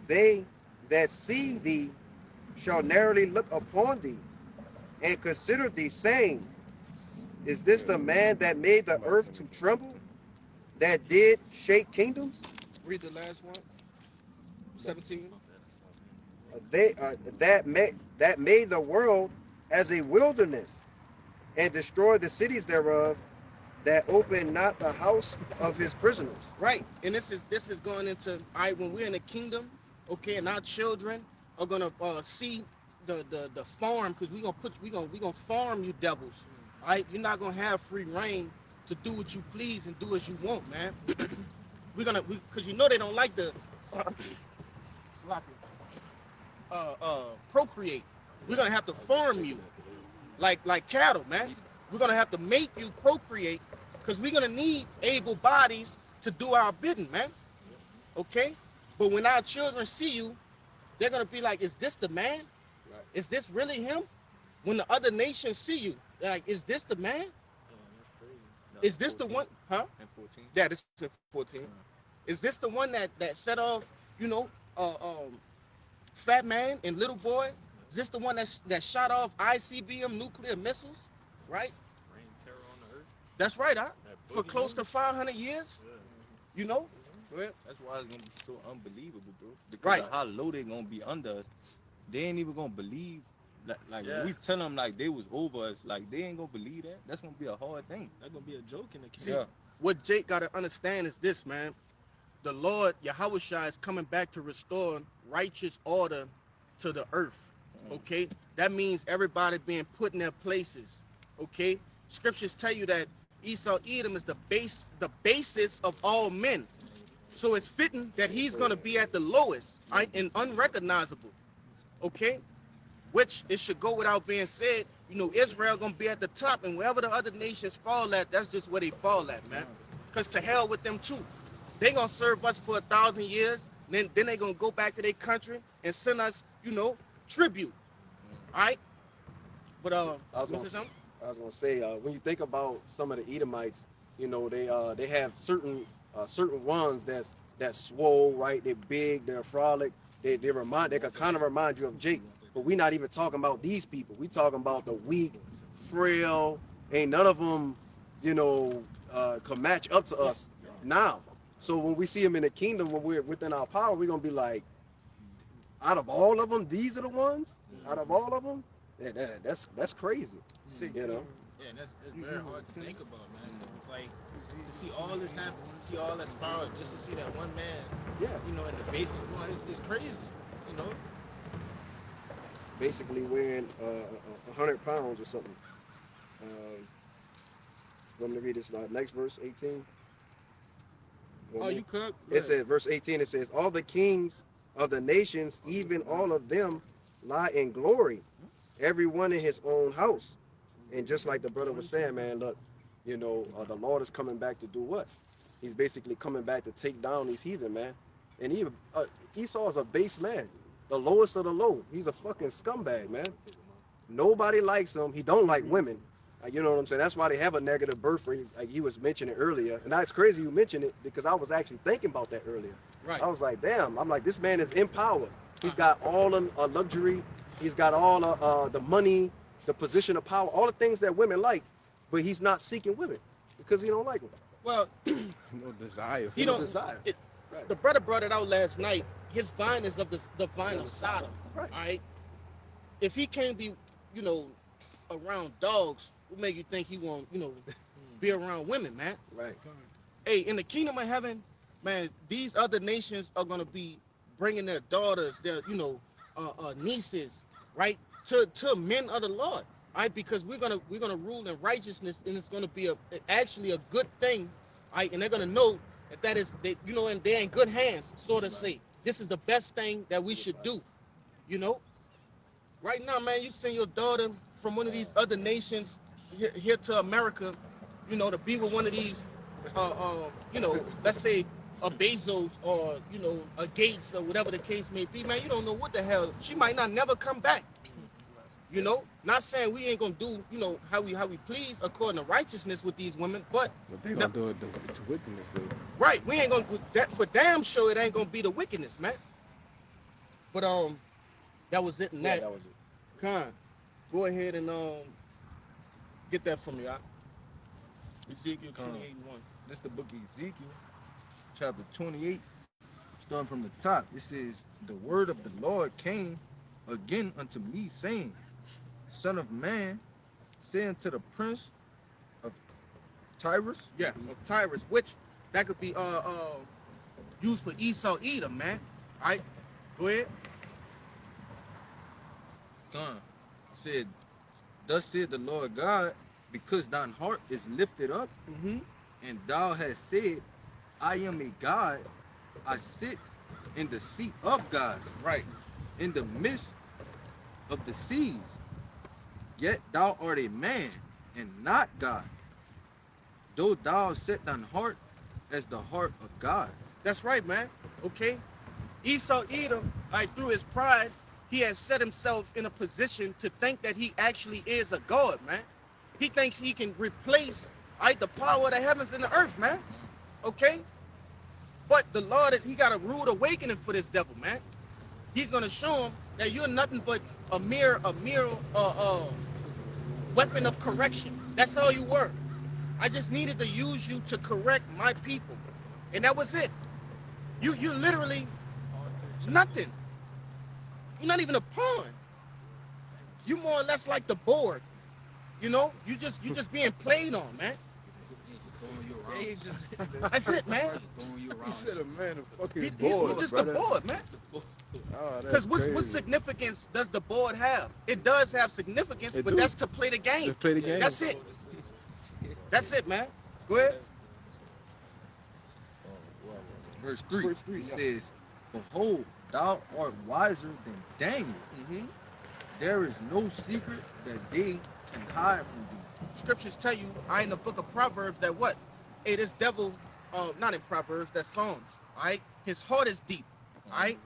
They that see thee shall narrowly look upon thee and consider thee, saying, is this the man that made the earth to tremble, that did shake kingdoms? Read the last one. 17. That made the world as a wilderness, and destroyed the cities thereof, that opened not the house of his prisoners. Right, and this is going into when we're in the kingdom, okay, and our children are gonna see the farm, because we gonna farm you devils, all right? You're not gonna have free reign to do what you please and do as you want, man. Because they don't like the procreate. We're gonna have to farm you like cattle, man. We're gonna have to make you procreate because we're gonna need able bodies to do our bidding, man. Okay? But when our children see you, they're gonna be like, is this the man? Is this really him? When the other nations see you, they're like, is this the man? Is this the one? Huh? And 14. Yeah, this is 14. Is this the one that set off, Fat Man and Little Boy? Is this the one that shot off ICBM nuclear missiles? Right? Reign terror on the earth. That's right, huh? That For close boogeyman. to 500 years, Yeah. you know? Well, That's why it's gonna be so unbelievable, bro. Because Right. of how low they gonna be under us. they ain't even gonna believe. Like Yeah. when we tell them like they was over us, like they ain't gonna believe that. That's gonna be a hard thing. That's gonna be a joke in the See, kingdom. what Jake got to understand is this, man. The Lord, Yahushua, is coming back to restore righteous order to the earth. Okay? That means everybody being put in their places. Okay? Scriptures tell you that Esau Edom is the basis of all men. So it's fitting that he's going to be at the lowest, right, and unrecognizable. Okay? Which it should go without being said. You know, Israel going to be at the top, and wherever the other nations fall at, that's just where they fall at, man. Because to hell with them, too. They going to serve us for 1,000 years, then they going to go back to their country and send us, you know, tribute. All right? But, I was what's this gonna, something? I was gonna say, when you think about some of the Edomites, you know, they have certain ones that's swole, right? They're big, they're frolic. They can kind of remind you of Jake. But we're not even talking about these people. We talking about the weak, frail. Ain't none of them, you know, can match up to us now. So when we see them in the kingdom, when we're within our power, we're gonna be like, out of all of them, these are the ones. Out of all of them, that's crazy. See, You know. yeah, and that's very hard to think about, man. 'Cause it's like to see all this happen, to see all that spiral, just to see that one man, Yeah. you know, in the basis one, it's crazy, you know. Basically weighing 100 pounds or something. Want me to read this next verse, 18? Oh, you could? It says, verse 18, it says, all the kings of the nations, even all of them, lie in glory, everyone in his own house. And just like the brother was saying, man, look, you know, the Lord is coming back to do what? He's basically coming back to take down these heathen, man. And Esau is a base man, the lowest of the low. He's a fucking scumbag, man. Nobody likes him. He don't like women. You know what I'm saying? That's why they have a negative birth rate, like he was mentioning earlier. And that's crazy you mentioned it because I was actually thinking about that earlier. Right. I was like, damn. I'm like, this man is in power. He's got all the luxury. He's got all the money, the position of power, all the things that women like. But he's not seeking women because he don't like them. Well, No desire. you No know, desire. Right. the brother brought it out last night. His vine is of the vine of Sodom. Right. All right. If he can't be, you know, around dogs, what make you think he won't, you know, be around women, man? Right. Hey, in the kingdom of heaven, man, these other nations are gonna be bringing their daughters, their, you know, nieces, right, to men of the Lord, right? Because we're gonna rule in righteousness, and it's gonna be actually a good thing, right? And they're gonna know that is, they, you know, and they're in good hands, so to say. This is the best thing that we should do, you know. Right now, man, you send your daughter from one of these other nations here to America, you know, to be with one of these, you know, let's say a Bezos or, you know, a Gates or whatever the case may be, man, you don't know what the hell. She might not never come back. You know, not saying we ain't gonna do, you know, how we please according to righteousness with these women, but they gonna do it to wickedness, though. right, we ain't gonna that for damn sure it ain't gonna be the wickedness, man. But that was it in Yeah, that. that was it. Con, go ahead and get that from me, Ezekiel 28:1. This the book of Ezekiel, chapter 28, starting from the top. It says, the word of the Lord came again unto me, saying, Son of man, say unto the prince of Tyrus. Yeah, of Tyrus, which that could be used for Esau Edom, man. All right, go ahead. Gone. Said, thus said the Lord God, because thine heart is lifted up, Mm-hmm. and thou hast said, I am a God, I sit in the seat of God, Right. in the midst of the seas. Yet thou art a man, and not God, though thou set thine heart as the heart of God. That's right, man. Okay. Esau Edom, through his pride, he has set himself in a position to think that he actually is a god, man. He thinks he can replace the power of the heavens and the earth, man. Okay? But the Lord, he got a rude awakening for this devil, man. He's gonna show him that you're nothing but a mere weapon of correction. That's all you were. I just needed to use you to correct my people. And that was it. You literally nothing. You're not even a pawn. You more or less like the board. You know, you just being played on, man. He's just throwing you around. They just That's it, man. He's just throwing you He around. said a man a fucking He board, just brother. the board, man. Oh, that's Because what crazy. significance does the board have? It does have significance, It but do. that's to play the game. Just play the game. That's it. That's it, man. Go ahead. Well, verse 3, Verse 3, it yeah. says, Behold, thou art wiser than Daniel. hmm There is no secret that they can hide from thee. Scriptures tell you, in the book of Proverbs, that what? Hey, this devil, not in Proverbs, that's Psalms. All right, his heart is deep. All right.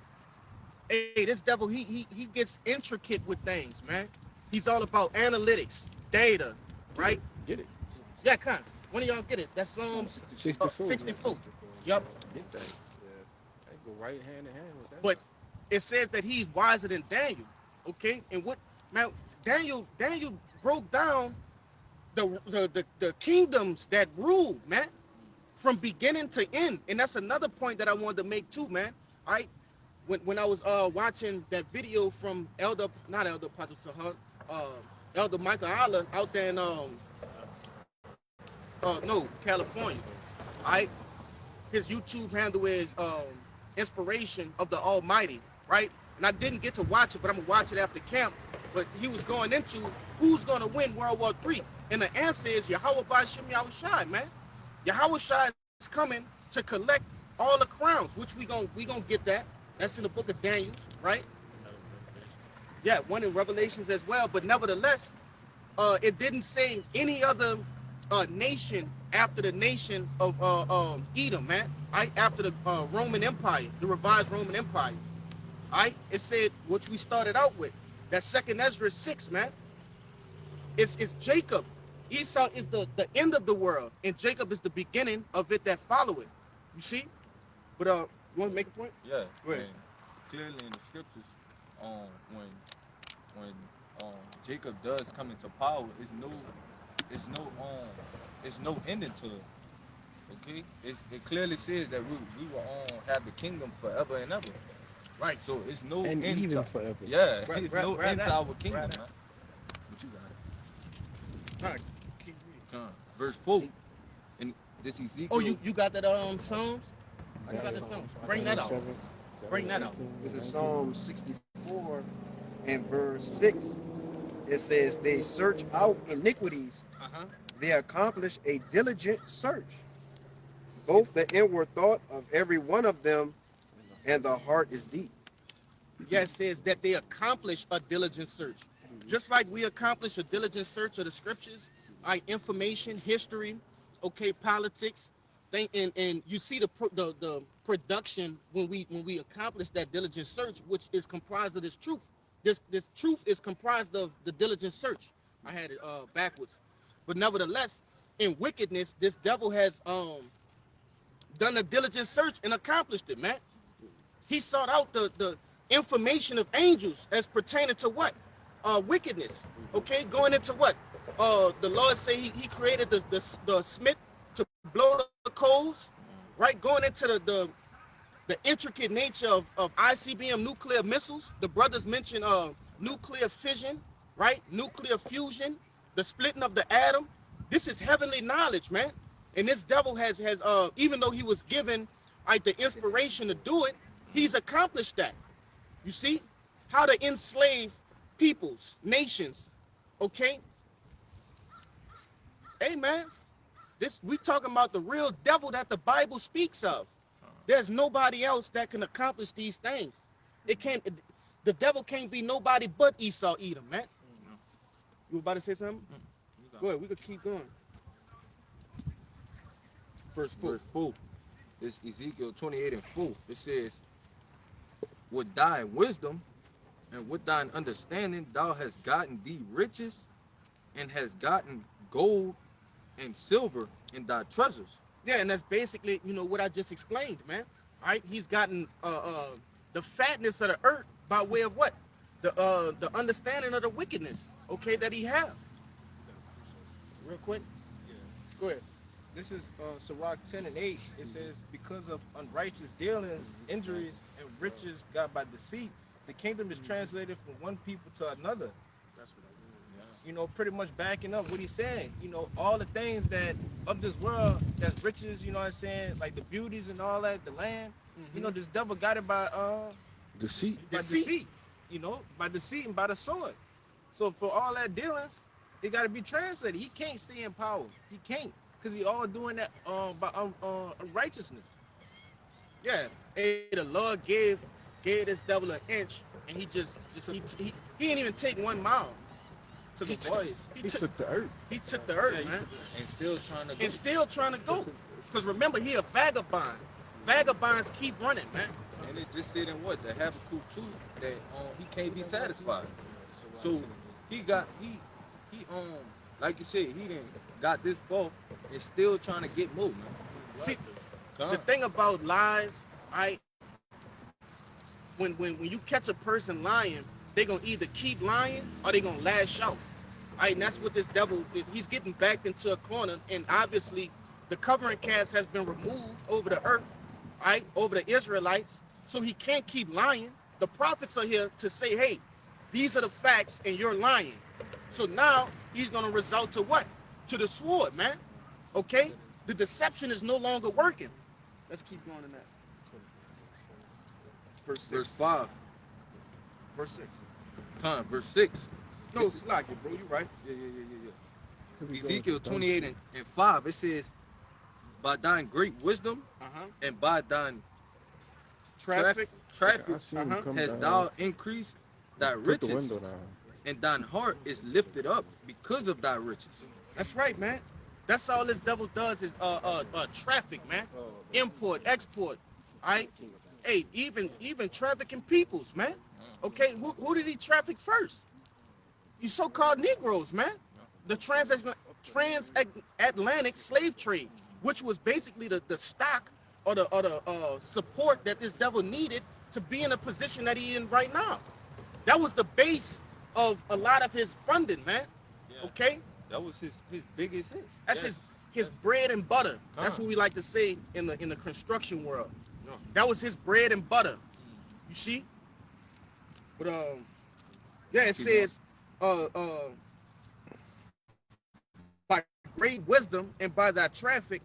Hey, this devil, he gets intricate with things, man. He's all about analytics, data, right? Get it. Yeah, kind of. When do y'all get it? That's Psalms 64. 64. Yup. Get that. Yeah. They go right hand in hand with that. But it says that he's wiser than Daniel. Okay, and what, man? Daniel broke down the kingdoms that ruled, man, from beginning to end. And that's another point that I wanted to make too, man. All right. When I was watching that video from Elder Michael Allen out there in California. All right. His YouTube handle is Inspiration of the Almighty, right? And I didn't get to watch it, but I'm gonna watch it after camp. But he was going into who's gonna win World War III, and the answer is Yahweh Ba'Shem Yahushai, man. Yahweh Shai is coming to collect all the crowns, which we gonna get that. That's in the book of Daniel, right? Yeah, one in Revelations as well. But nevertheless, it didn't say any other nation after the nation of Edom, man. Right? After the Roman Empire, the revised Roman Empire. Right? It said, which we started out with, that second Ezra 6, man. It's Jacob. Esau is the end of the world, and Jacob is the beginning of it that follow it. You see? But you want to make a point? Yeah, Go ahead. and clearly in the scriptures, when Jacob does come into power, it's no ending to it. Okay, it clearly says that we will have the kingdom forever and ever. Right. So it's no And end even to, forever. yeah, Right, it's right, no right end to now. our kingdom, Right man. now. But you got it. All right. Keep reading. Verse 4, and this Ezekiel. Oh, you got that Psalms? I got that Psalms. Bring that out. Bring that out. This is Psalm 64 and verse 6. It says, They search out iniquities, Uh-huh. they accomplish a diligent search, both the inward thought of every one of them, and the heart is deep. Yeah, it says that they accomplish a diligent search. Just like we accomplish a diligent search of the scriptures, information, history, okay, politics, and you see the production when we accomplish that diligent search, which is comprised of this truth. This truth is comprised of the diligent search. I had it backwards, but nevertheless, in wickedness, this devil has done a diligent search and accomplished it, man. He sought out the information of angels as pertaining to what? Wickedness. Okay, going into what? The Lord say he created the smith to blow the coals, right? Going into the intricate nature of ICBM nuclear missiles. The brothers mentioned nuclear fission, right? Nuclear fusion, the splitting of the atom. This is heavenly knowledge, man. And this devil has even though he was given the inspiration to do it, he's accomplished that. You see how to enslave peoples, nations. Okay, hey man, this we talking about the real devil that the Bible speaks of. There's nobody else that can accomplish these things. It can't. The devil can't be nobody but Esau, Edom, man. You were about to say something? Go ahead. We could keep going. Verse 4. Verse 4. This Ezekiel 28 and 4. It says, With thy wisdom and with thine understanding thou hast gotten thee riches, and hast gotten gold and silver in thy treasures. Yeah, and that's basically, what I just explained, man. All right, he's gotten the fatness of the earth by way of what? The understanding of the wickedness, okay, that he have. Real quick. Go ahead. This is Sirach 10 and 8. It says, because of unrighteous dealings, injuries, and riches got by deceit, the kingdom is translated from one people to another. That's what You know, pretty much backing up what he's saying. You know, all the things that of this world, that's riches. You know what I'm saying? Like the beauties and all that, the land. You know, this devil got it by Deceit. deceit. You know, by deceit and by the sword. So for all that dealings, it got to be translated. He can't stay in power. He can't, because he all doing that by righteousness. Yeah. Hey, the Lord gave this devil an inch, and he he didn't even take 1 mile to the voyage. He took the earth. He took the earth, Yeah, man. and still trying to go. And still trying to go. Because remember, he a vagabond. Vagabonds keep running, man. And it just said in what the Habakkuk 2 that he can't be satisfied. So he like you said, he didn't got this far and still trying to get more, man. See, the thing about lies, right? When you catch a person lying, they gonna either keep lying or they gonna lash out. Right? And that's what this devil he's getting backed into a corner, and obviously the covering cast has been removed over the earth, right? Over the Israelites. So he can't keep lying. The prophets are here to say, hey, these are the facts and you're lying. So now he's gonna result to what? To the sword, man. Okay? The deception is no longer working. Let's keep going in that. Verse 6. Verse 5. Verse 6. Verse 6. No, slack it, bro. You right. Yeah. Ezekiel 28 and 5. It says, by thine great wisdom and by thine traffic has thou increased thy riches, and thine heart is lifted up because of thy riches. That's right, man. That's all this devil does is traffic, man. Import, export. All right. Hey, even trafficking peoples, man. Okay, who did he traffic first? You so-called Negroes, man. The transatlantic slave trade, which was basically the stock or the support that this devil needed to be in a position that he in right now. That was the base of a lot of his funding, man. Yeah. Okay? That was his biggest hit. That's his bread and butter. That's what we like to say in the construction world. That was his bread and butter. You see? But yeah, it says by great wisdom and by thy traffic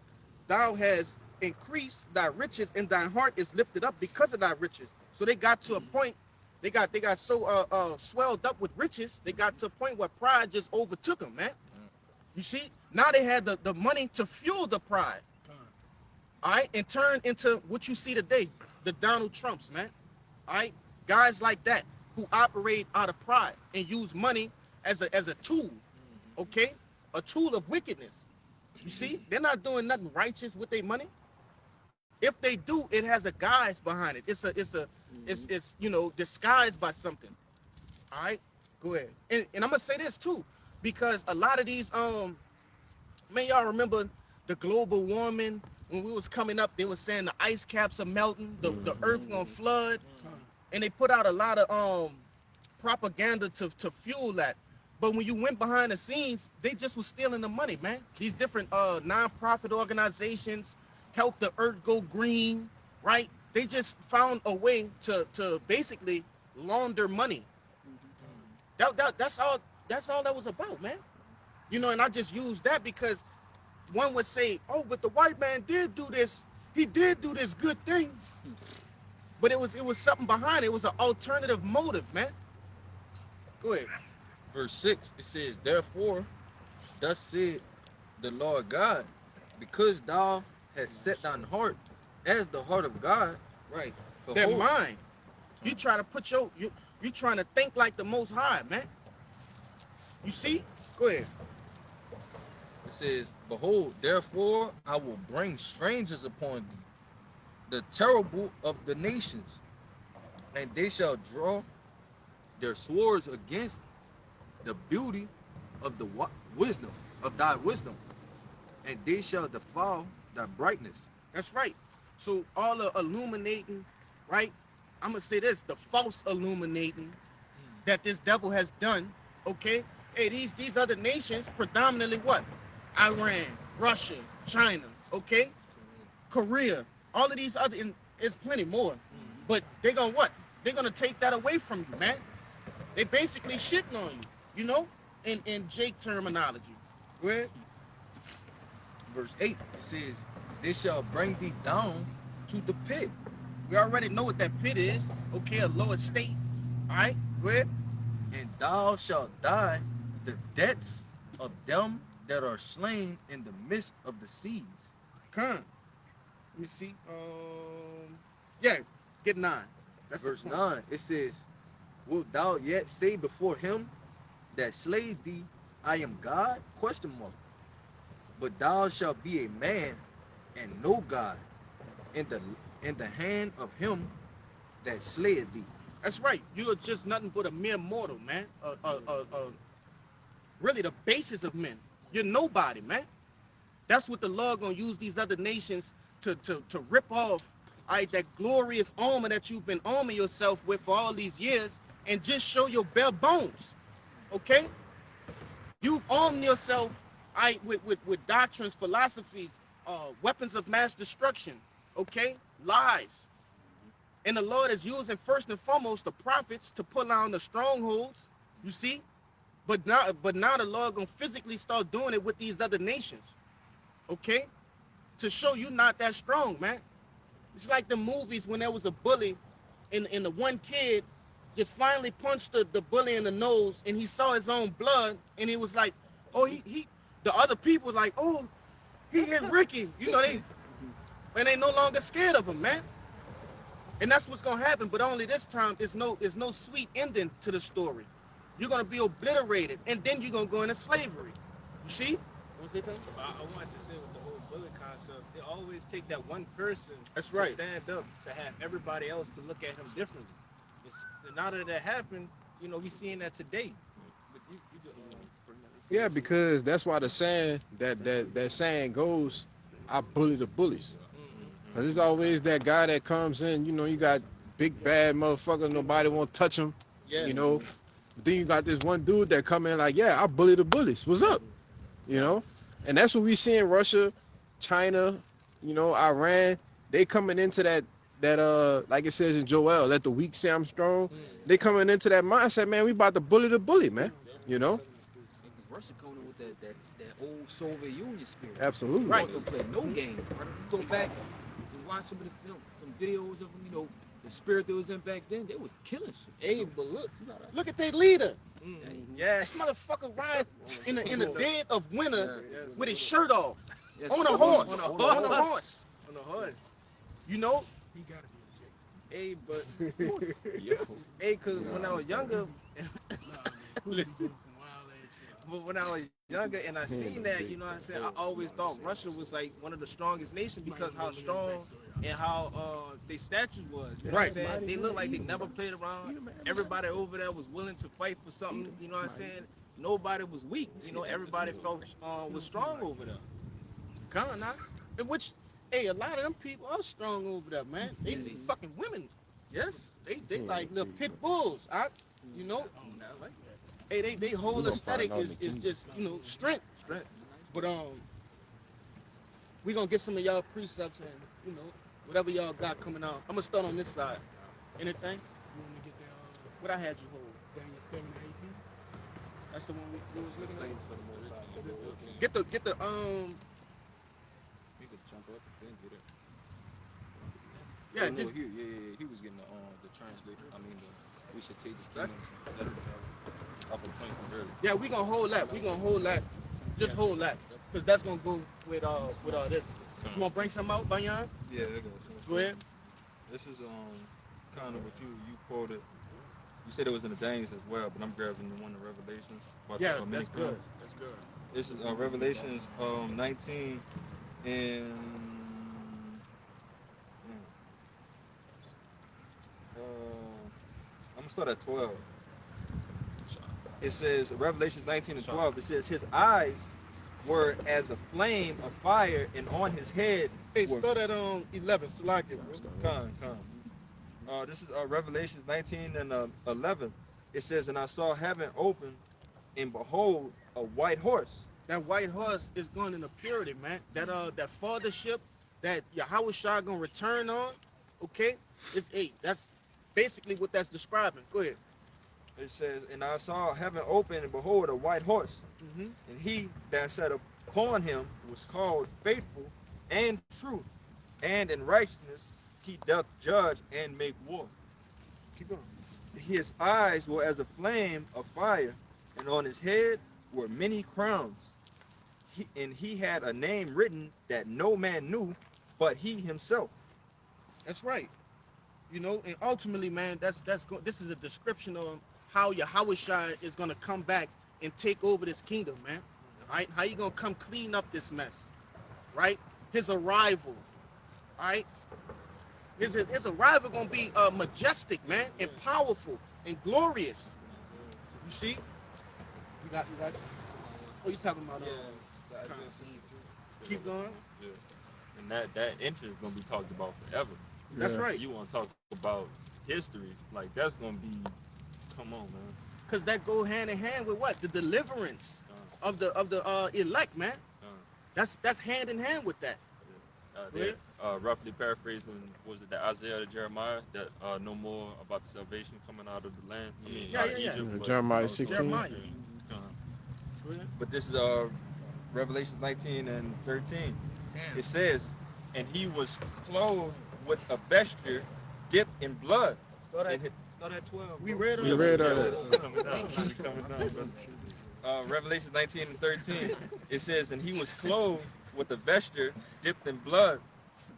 thou hast increased thy riches, and thy heart is lifted up because of thy riches. So they got to a point, they got so swelled up with riches, they got to a point where pride just overtook them, man. You see? Now they had the money to fuel the pride. All right, and turn into what you see today, the Donald Trumps, man. All right, guys like that who operate out of pride and use money as a tool, okay, a tool of wickedness. You see, they're not doing nothing righteous with their money. If they do, it has a guise behind it. It's you know, disguised by something. All right, go ahead. And I'm gonna say this too, because a lot of these man, y'all remember the global warming? When we was coming up, they were saying the ice caps are melting, the earth gonna flood, and they put out a lot of propaganda to fuel that. But when you went behind the scenes, they just was stealing the money, man. These different non-profit organizations help the earth go green, right? They just found a way to basically launder money. That's all that was about, man. You know, and I just use that because one would say, oh, but the white man did do this. He did do this good thing. But it was something behind it. It was an alternative motive, man. Go ahead. Verse 6, it says, therefore, thus said the Lord God, because thou hast set thine heart as the heart of God. Right. They're mine. You try to put you trying to think like the Most High, man. You see? Go ahead. It says, behold, therefore I will bring strangers upon thee, the terrible of the nations, and they shall draw their swords against the beauty of the wisdom of thy wisdom, and they shall defile thy brightness. That's right. So all the illuminating, right? I'm gonna say this: the false illuminating that this devil has done. Okay, hey, these other nations, predominantly what? Iran, Russia, China, okay, Korea, all of these other, and there's plenty more, but they gonna what? they're gonna take that away from you, man. They basically shitting on you, you know, in Jake terminology. Go ahead. Verse 8, it says, they shall bring thee down to the pit, We already know what that pit is. Okay, a lower state. All right, go ahead. and thou shalt die the deaths of them that are slain in the midst of the seas. Come. Let me see. Yeah, get 9. That's Verse the point. 9, it says, wilt thou yet say before him that slayed thee, I am God? Question mark. But thou shalt be a man and no God in the hand of him that slayed thee. That's right. You are just nothing but a mere mortal, man. Really the basis of men. You're nobody, man. That's what the Lord gonna use these other nations to rip off, all right, that glorious armor that you've been arming yourself with for all these years, and just show your bare bones. Okay? You've armed yourself, all right, with doctrines, philosophies, weapons of mass destruction. Okay? Lies. And the Lord is using first and foremost the prophets to pull down the strongholds. You see? But now the Lord gonna physically start doing it with these other nations. Okay? To show you not that strong, man. It's like the movies when there was a bully and the one kid just finally punched the bully in the nose and he saw his own blood and he was like, oh, he the other people like, oh, he hit Ricky. You know, they no longer scared of him, man. And that's what's gonna happen, but only this time there's no sweet ending to the story. You're gonna be obliterated, and then you're gonna go into slavery. You see? You wanna say something? I wanted to say with the whole bullet concept, they always take that one person That's to right. stand up to have everybody else to look at him differently. Now that happened, you know, we seeing that today. But you Yeah, because that's why the saying that saying goes, I bully the bullies. Cause it's always that guy that comes in, you know, you got big bad motherfucker, nobody won't touch him, Yeah. you know. But then you got this one dude that come in like, yeah, I bully the bullies. What's up? You know? And that's what we see in Russia, China, you know, Iran. They coming into that like it says in Joel, let the weak say I'm strong. They coming into that mindset, man, we about to bully the bully, man. You know? Russia coming in with that old Soviet Union spirit. Absolutely. Right. Don't play no games. Right? You go back and watch some of the film, some videos of them, you know, the spirit that was in back then, they was killing shit. Hey, but look at their leader. Yeah. This motherfucker ride in the dead of winter Yes. with his shirt off. Yes, On a horse. On a On horse. a horse. On the hood. You know? He gotta be a Jake. Hey, but hey, cause when I was younger, Nah, man. Who be doing some wild ass shit? but when I was younger and I seen that, you know, I said I always thought Russia was like one of the strongest nations because how strong and how their statues was. You know what I'm saying? They look like they never played around. Everybody over there was willing to fight for something. You know what I'm saying? Nobody was weak. You know, everybody felt was strong over there. Gone now. In which, hey, a lot of them people are strong over there, man. They fucking women. Yes. They like little pit bulls. You know? Oh, no, I like that. Hey, they whole gonna aesthetic find out in the is just, you know, strength. Strength. But we gonna get some of y'all precepts and, you know, whatever y'all got coming out. I'm gonna start on this side. Anything? You want me to get that What I had you hold? Daniel 7 and 18? That's the one we was The looking at. saints of the Most High take over the Get the You could jump up and then get it. yeah, Oh, no, just he was getting the translator. I mean, we should take the kingdom that off a point from earlier. yeah, we gonna hold that. We gonna hold that. Just hold that. Cause that's gonna go with all this. You wanna bring something out, Banyan? Yeah, I got you. Go ahead. This is kind of what you quoted. You said it was in the Danes as well, but I'm grabbing the one in Revelations. About Yeah, the, many that's good. comes. That's good. This is Revelations 19 and I'm gonna start at 12. It says Revelations 19 and 12. It says his eyes were as a flame of fire, and on his head Hey, were start at 11. Salakia, bro. This is Revelations 19 and 11. It says, and I saw heaven open, and behold, a white horse. That white horse is going into purity, man. That fathership that Yahweh Shah gonna return on. Okay, it's 8. That's basically what that's describing. Go ahead. It says, and I saw heaven open, and behold, a white horse, Mm-hmm. and he that sat upon him was called faithful and true, and in righteousness he doth judge and make war. Keep going. His eyes were as a flame of fire, and on his head were many crowns. And he had a name written that no man knew but he himself. That's right. You know, and ultimately, man, this is a description of how Yahushua is gonna come back and take over this kingdom, man. Right? How you gonna come clean up this mess? Right? His arrival. Right? His arrival gonna be majestic, man, and powerful and glorious. You see? You got. Oh, you talking about? Keep going. Yeah. And that entry is gonna be talked about forever. That's right. You want to talk about history? Like that's gonna be. Come on, man. Cause that go hand in hand with what? The deliverance of the elect, man. That's hand in hand with that. They're roughly paraphrasing, was it the Isaiah to Jeremiah that no more about the salvation coming out of the land? I mean, Yeah, out of yeah. Egypt, but, Jeremiah 16. Jeremiah. But this is Revelation 19 and 13. Damn. It says, and he was clothed with a vesture dipped in blood. Start And at 12. We bro. read We all read that. all that. coming down, brother. Revelation 19 and 13. It says, and he was clothed with a vesture dipped in blood,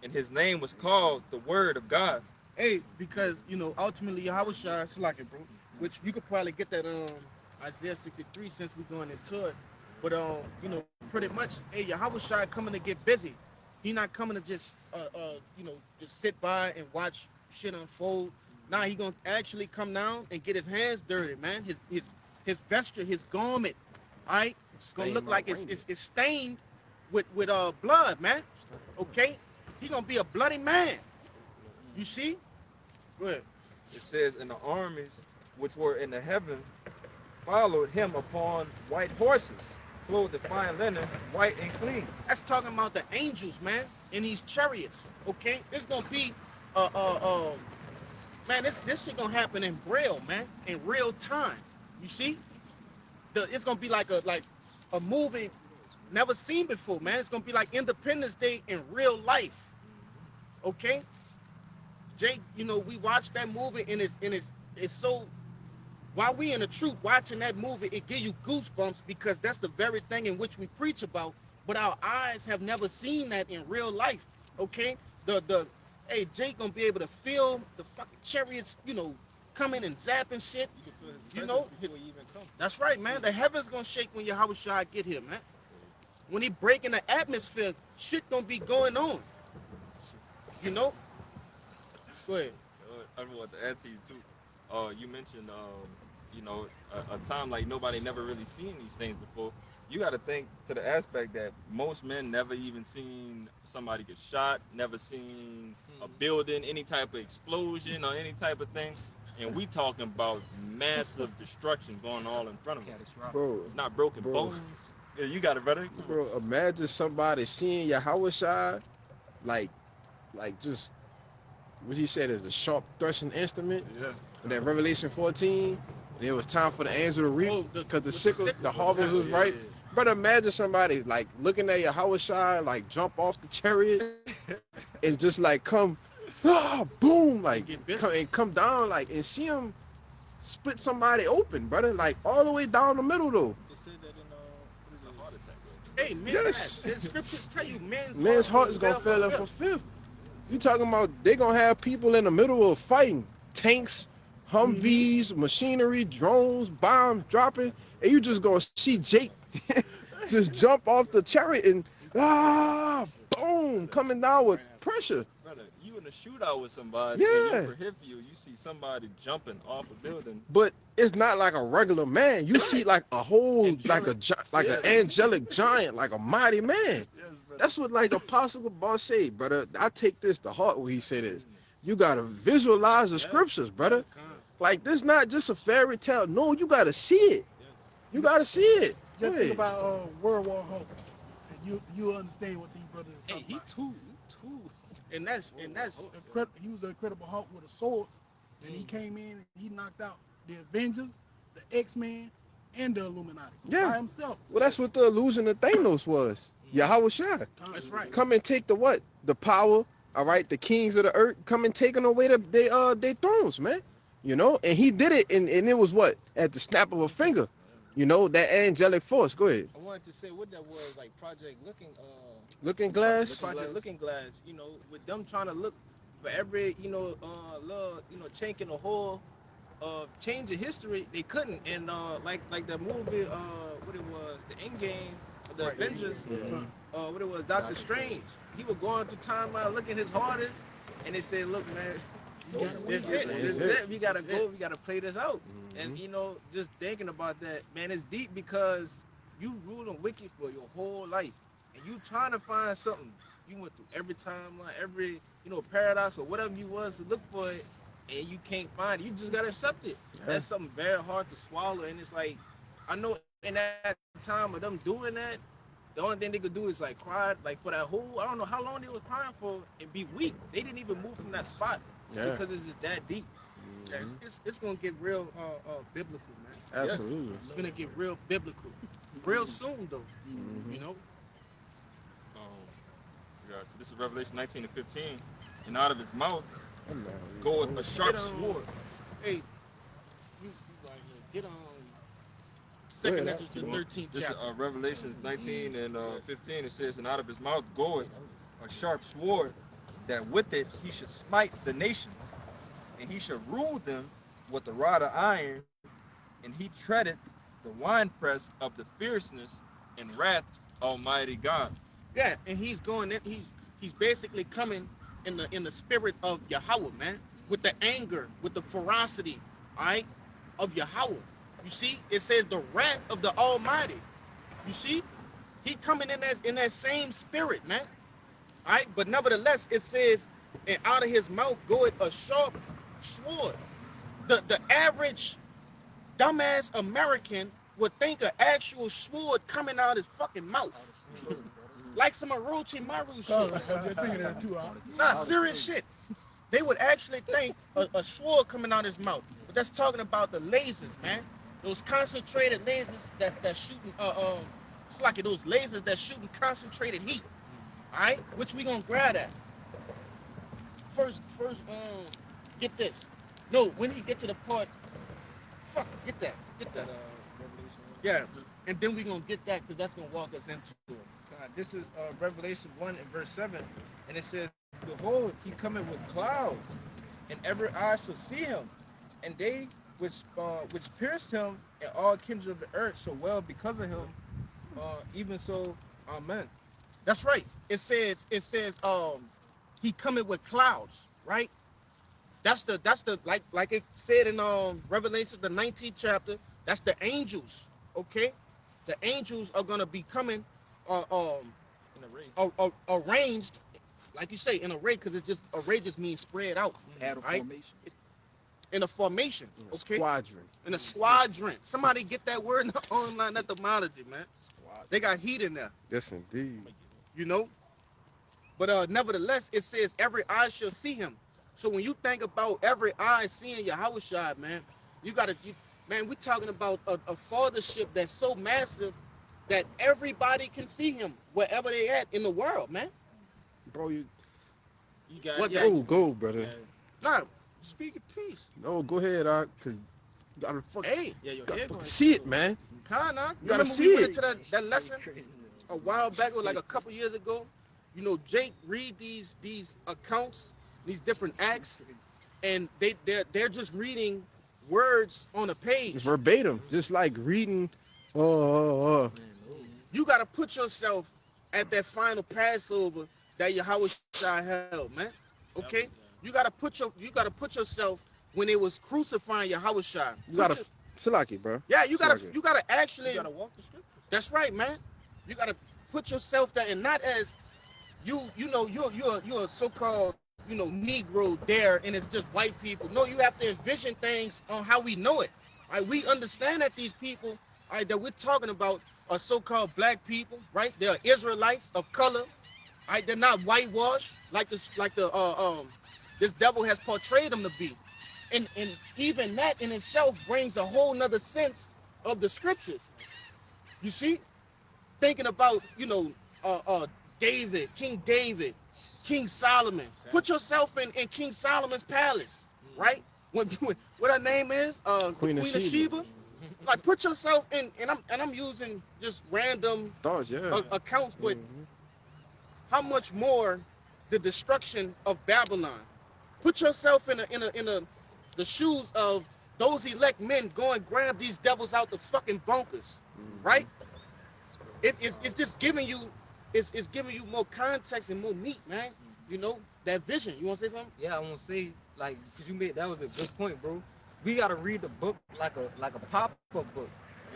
and his name was called the Word of God. Hey, because you know, ultimately Yahushua is like it, bro. Which you could probably get that Isaiah 63 since we're going into it. But you know, pretty much, hey, Yahushua coming to get busy. He not coming to just you know, just sit by and watch shit unfold. Nah, he gonna actually come down and get his hands dirty, man. His vesture, his garment, all right, it's gonna look like it's stained with blood, man. Okay, he gonna be a bloody man. You see? Go ahead. It says, and the armies which were in the heaven followed him upon white horses, clothed in fine linen, white and clean. That's talking about the angels, man, in these chariots. Okay, it's gonna be man, this shit gonna happen in braille, man, in real time. You see? It's gonna be like a movie never seen before, man. It's gonna be like Independence Day in real life. Okay? Jake, you know, we watched that movie and it's so while we in the truth watching that movie, it give you goosebumps because that's the very thing in which we preach about, but our eyes have never seen that in real life. Okay? Hey, Jake gonna be able to feel the fucking chariots, you know, coming and zapping shit. You know, before you even come. that's right, man. The heavens gonna shake when Yahushua get here, man. When he breaking the atmosphere, shit gonna be going on. You know? Go ahead. I want to add to you too. You mentioned, you know, a time like nobody never really seen these things before. You got to think to the aspect that most men never even seen somebody get shot, never seen a building, any type of explosion or any type of thing. And we talking about massive destruction going all in front of us. Catastrophic. Bro, Not broken Bro. bones. Yeah, you got it, brother. bro, imagine somebody seeing Yahushua like just what he said is a sharp threshing instrument. Yeah. That Revelation 14, and it was time for the angel to reap Oh, because the with sickle, the harvest was Yeah, ripe. yeah. But imagine somebody like looking at Yahushua like jump off the chariot and just like come, boom, like come down like and see him split somebody open, brother, like all the way down the middle though. They said that in It's a heart attack. Hey, man, Yes. the scriptures tell you Man's heart is gonna fail him for fifth. You talking about they gonna have people in the middle of fighting, tanks, Humvees, machinery, drones, bombs dropping, and you just gonna see Jake just jump off the chariot and boom, coming down with pressure. Brother, you in a shootout with somebody, Yeah. and you peripheral, you see somebody jumping off a building. But it's not like a regular man. You see like a whole like an angelic giant, like a mighty man. Yes, brother. That's what like Apostle Boss say, brother. I take this to heart what he said is. You gotta visualize the scriptures, brother. Like this not just a fairy tale. No, you gotta see it. You gotta see it. Just Go think ahead. about World War Hulk, and you understand what these brothers are Hey, talking he about. too. And that's He was an Incredible Hulk with a sword, And he came in and he knocked out the Avengers, the X-Men, and the Illuminati Yeah. by himself. Well, that's what the illusion of Thanos was. Yahweh Shai. That's right. Come and take the what? The power. All right, the kings of the earth come and taking away they thrones, man. You know, and he did it, and it was what? At the snap of a finger. You know, that angelic force. Go ahead. I wanted to say what that was, like Project Looking Glass. Project Looking Glass, you know, with them trying to look for every, little, chink in the hole of changing history, they couldn't. And like the movie, what it was, the Endgame, the Avengers, what it was, Doctor Strange. He was going through timeline looking his hardest, and they said, look, man, this is it. We gotta go. We gotta play this out. And just thinking about that, man, it's deep because you ruling wicked for your whole life, and you trying to find something. You went through every timeline, every paradox or whatever you was to look for it, and you can't find it. You just gotta accept it. Yeah. That's something very hard to swallow. And it's like, I know in that time of them doing that, the only thing they could do is like cry, like for that whole, I don't know how long they was crying for, and be weak. They didn't even move from that spot because it's just that deep. Yeah, it's gonna get real biblical, man. Absolutely. It's gonna get real biblical, real soon though. You know. This is Revelation 19 and 15. And out of his mouth goeth a sharp sword. Hey, you right here. Get on. Second Ezra, the 13th This is chapter. Revelation 19 and 15. It says, and out of his mouth goeth a sharp sword, that with it he should smite the nations, and he shall rule them with a rod of iron, and he treadeth the winepress of the fierceness and wrath of Almighty God. Yeah, and he's going in. He's basically coming in the spirit of Yahweh, man, with the anger, with the ferocity, all right, of Yahweh. You see, it says the wrath of the Almighty. You see, he coming in that same spirit, man. All right, but nevertheless, it says, and out of his mouth goeth a sharp sword. The average dumbass American would think an actual sword coming out his fucking mouth. Like some Orochimaru shit. Nah, serious shit. They would actually think a sword coming out his mouth. But that's talking about the lasers, man. Those concentrated lasers that's shooting it's like those lasers that's shooting concentrated heat. Alright? Which we gonna grab at. First, get this. No, when he get to the part, get that. Yeah, and then we gonna get that because that's gonna walk us into it. This is Revelation 1 and verse 7, and it says, behold, he cometh with clouds, and every eye shall see him, and they which pierced him, and all kindred of the earth shall well because of him. Even so, amen. That's right. It says he coming with clouds, right? That's the like it said in Revelation the 19th chapter. That's the angels, okay? The angels are gonna be coming arranged, like you say, in a array, because it's just array just means spread out, right? In a formation, okay? Squadron. In a squadron. Somebody get that word in the online etymology, man. They got heat in there. Yes, indeed. You know. But nevertheless, it says every eye shall see him. So when you think about every eye seeing Yahweh Shai, man, man, we're talking about a fathership that's so massive that everybody can see him wherever they at in the world, man. Bro, you got What go, brother. Nah, speak of peace. No, go ahead, cause you gotta Hey, see it, man. Kinda. You gotta Remember see we went it. into that lesson a while back, or like a couple years ago. You know, Jake read these accounts, these different acts, and they're just reading words on a page. Verbatim, just like reading. You gotta put yourself at that final Passover that Yahweh Shai held, man. Okay? You gotta put yourself when they was crucifying Yahweh Shai. You gotta Salaki, bro. Yeah, you gotta actually. You gotta walk the scriptures. That's right, man. You gotta put yourself there, and not as you're a so-called Negro there, and it's just white people. No, you have to envision things on how we know it. Right? We understand that these people, right, that we're talking about are so-called black people, right? They are Israelites of color, right? They're not whitewashed like this devil has portrayed them to be. And even that in itself brings a whole nother sense of the scriptures. You see, thinking about David, King Solomon. Put yourself in King Solomon's palace, right? When what her name is, Queen of Queen of Sheba. Sheba. Like put yourself in, and I'm using just random Thoughts, yeah. accounts, but Mhm. how much more the destruction of Babylon? Put yourself in the shoes of those elect men. Go and grab these devils out the fucking bunkers, right? It's just giving you it's giving you more context and more meat, man. You know that vision. You want to say something? Yeah, I want to say like because you made that was a good point, bro. We gotta read the book like a pop-up book.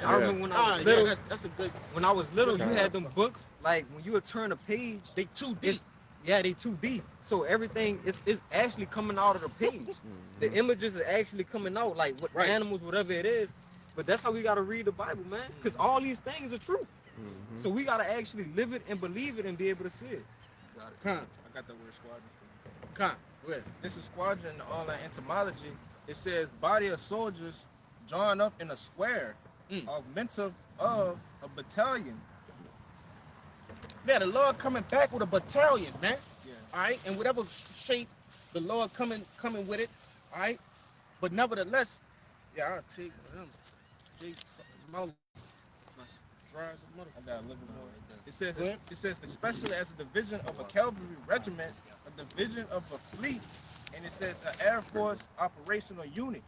I Yeah. remember when I was little. That's a good. When I was little, you Okay. had them books like when you would turn a page, They too deep. they 2D. So everything is actually coming out of the page. The images are actually coming out, like what Right. animals, whatever it is. But that's how we gotta read the Bible, man. Because all these things are true. Mhm. So we gotta actually live it and believe it and be able to see it. Got it. Con, I got the word squadron. con. Go ahead. This is squadron in all our etymology. It says body of soldiers drawn up in a square, augmentive of a battalion. Yeah, the Lord coming back with a battalion, man. Yeah. All right, and whatever shape the Lord coming with it. All right, but nevertheless, yeah, I'll take them. Jake mouth dry as a mother. I got a little bit more. Go ahead. It says especially as a division of a cavalry regiment, a division of a fleet, and it says an Air Force operational unit.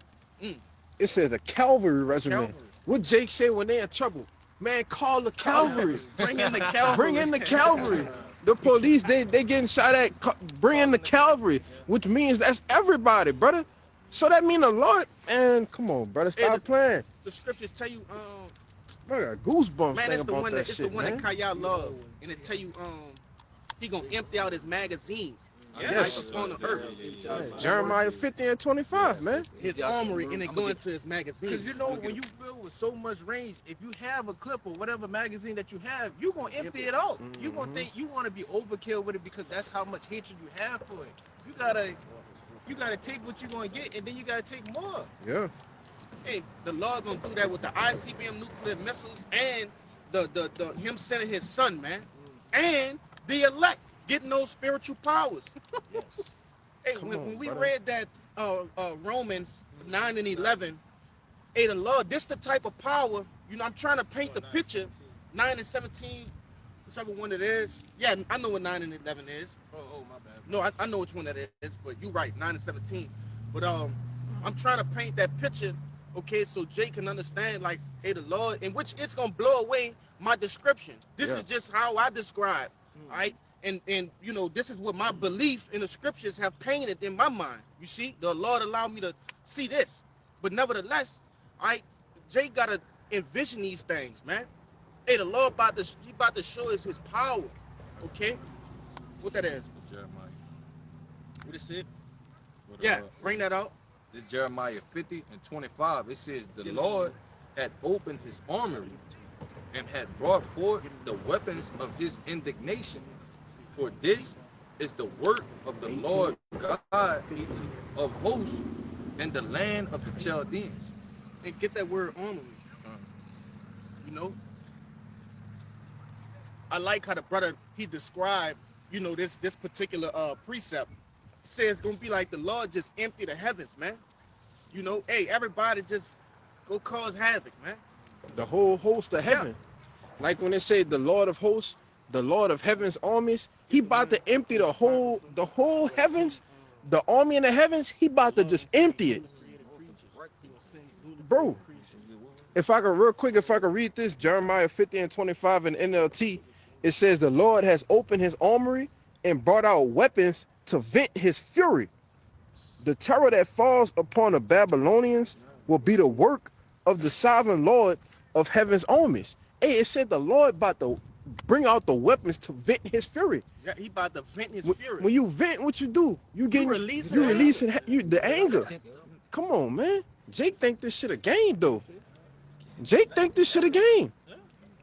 It says a cavalry regiment. Cavalry. What Jake said when they in trouble? Man, call the cavalry. Bring in the cavalry. Bring in the cavalry. The police, they getting shot at. Bring in the cavalry, which means that's everybody, brother. So that mean a lot. And come on, brother, stop playing. The scriptures tell you, Bro, I got goosebumps man, thinking it's the about one that that it's shit, the one man. that Kaya love, and it tell you, he gonna empty out his magazines. Yes. Like upon the earth. Yeah, Jeremiah 50 and 25, man. His armory, and it go into his Because magazine. you know when you fill with so much range, if you have a clip or whatever magazine that you have, you gonna empty it out. You gonna think you want to be overkill with it because that's how much hatred you have for it. You gotta take what you gonna get, and then you gotta take more. Yeah. Hey, the Lord gonna do that with the ICBM nuclear missiles and the him sending his son, man, and the elect getting those spiritual powers. Hey, Come when on, we brother. read that Romans 9 and 11, hey, the Lord, this the type of power. You know, I'm trying to paint the picture. 9 and 17, whichever one it is. Yeah, I know what 9 and 11 is. Oh, my bad. No, I know which one that is, but you're right, 9 and 17. But I'm trying to paint that picture, okay, so Jay can understand, like, hey, the Lord, in which it's gonna blow away my description. This Yeah. is just how I describe, all right? And you know, this is what my belief in the scriptures have painted in my mind. You see, the Lord allowed me to see this. But nevertheless, all right, Jay gotta envision these things, man. Hey, the Lord about to show us his power, okay? What that is? Jeremiah. What is it? What, Yeah, bring that out. This Jeremiah 50 and 25. It says, the Lord had opened his armory and had brought forth the weapons of his indignation. For this is the work of the Lord God of hosts and the land of the Chaldeans. And get that word armory. You know? I like how the brother, he described, you know, this particular precept. He says it's gonna be like the Lord just empty the heavens, man. You know, hey, everybody just go cause havoc, man. The whole host of heaven. Like when they say the Lord of hosts, the Lord of heaven's armies, he about to empty the whole heavens, the army in the heavens, he about to just empty it. Bro, if I could read this, Jeremiah 50 and 25 in NLT, it says the Lord has opened his armory and brought out weapons to vent his fury. The terror that falls upon the Babylonians will be the work of the sovereign Lord of heaven's armies. Hey, it said the Lord about to bring out the weapons to vent his fury. Yeah, he about to vent his fury. When you vent, what you do? You releasing the anger. Come on, man. Jake think this shit a game, though. Jake think this shit a game.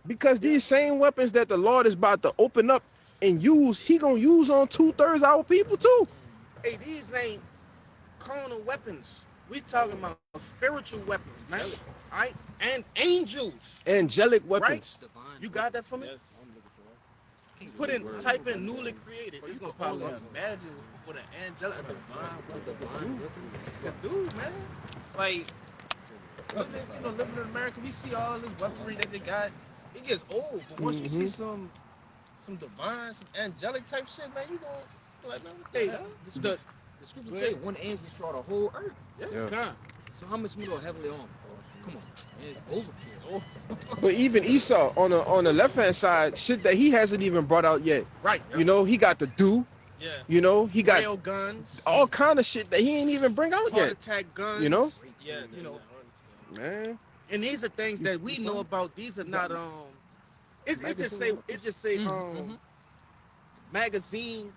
Because these same weapons that the Lord is about to open up and use, he gonna use on 2/3 our people too. Hey, these ain't carnal weapons. We talking about spiritual weapons, man. All right, and angels, Angelic right? weapons. Divine. You got that for me? Yes, I'm looking for it. Put in, type in newly created. But It's you gonna can pop only up. imagine what an angelic Divine weapon. could do, man. Like, living in America, we see all this weaponry that they got. It gets old, but once you see some divine, some angelic type shit, man, you gonna feel like, man, what the Hey, hell? The scripture say one angel destroyed the whole earth. Yeah. Con. So how much more heavily armed? Come on, man, overkill. But even Esau on the left hand side, shit that he hasn't even brought out yet. Right. You know, he got the do. Yeah. You know, he got Rail guns, all kind of shit that he ain't even bring out heart yet. attack guns. You know? Yeah, You know. Man. And these are things that we know about. These are not it just say magazine.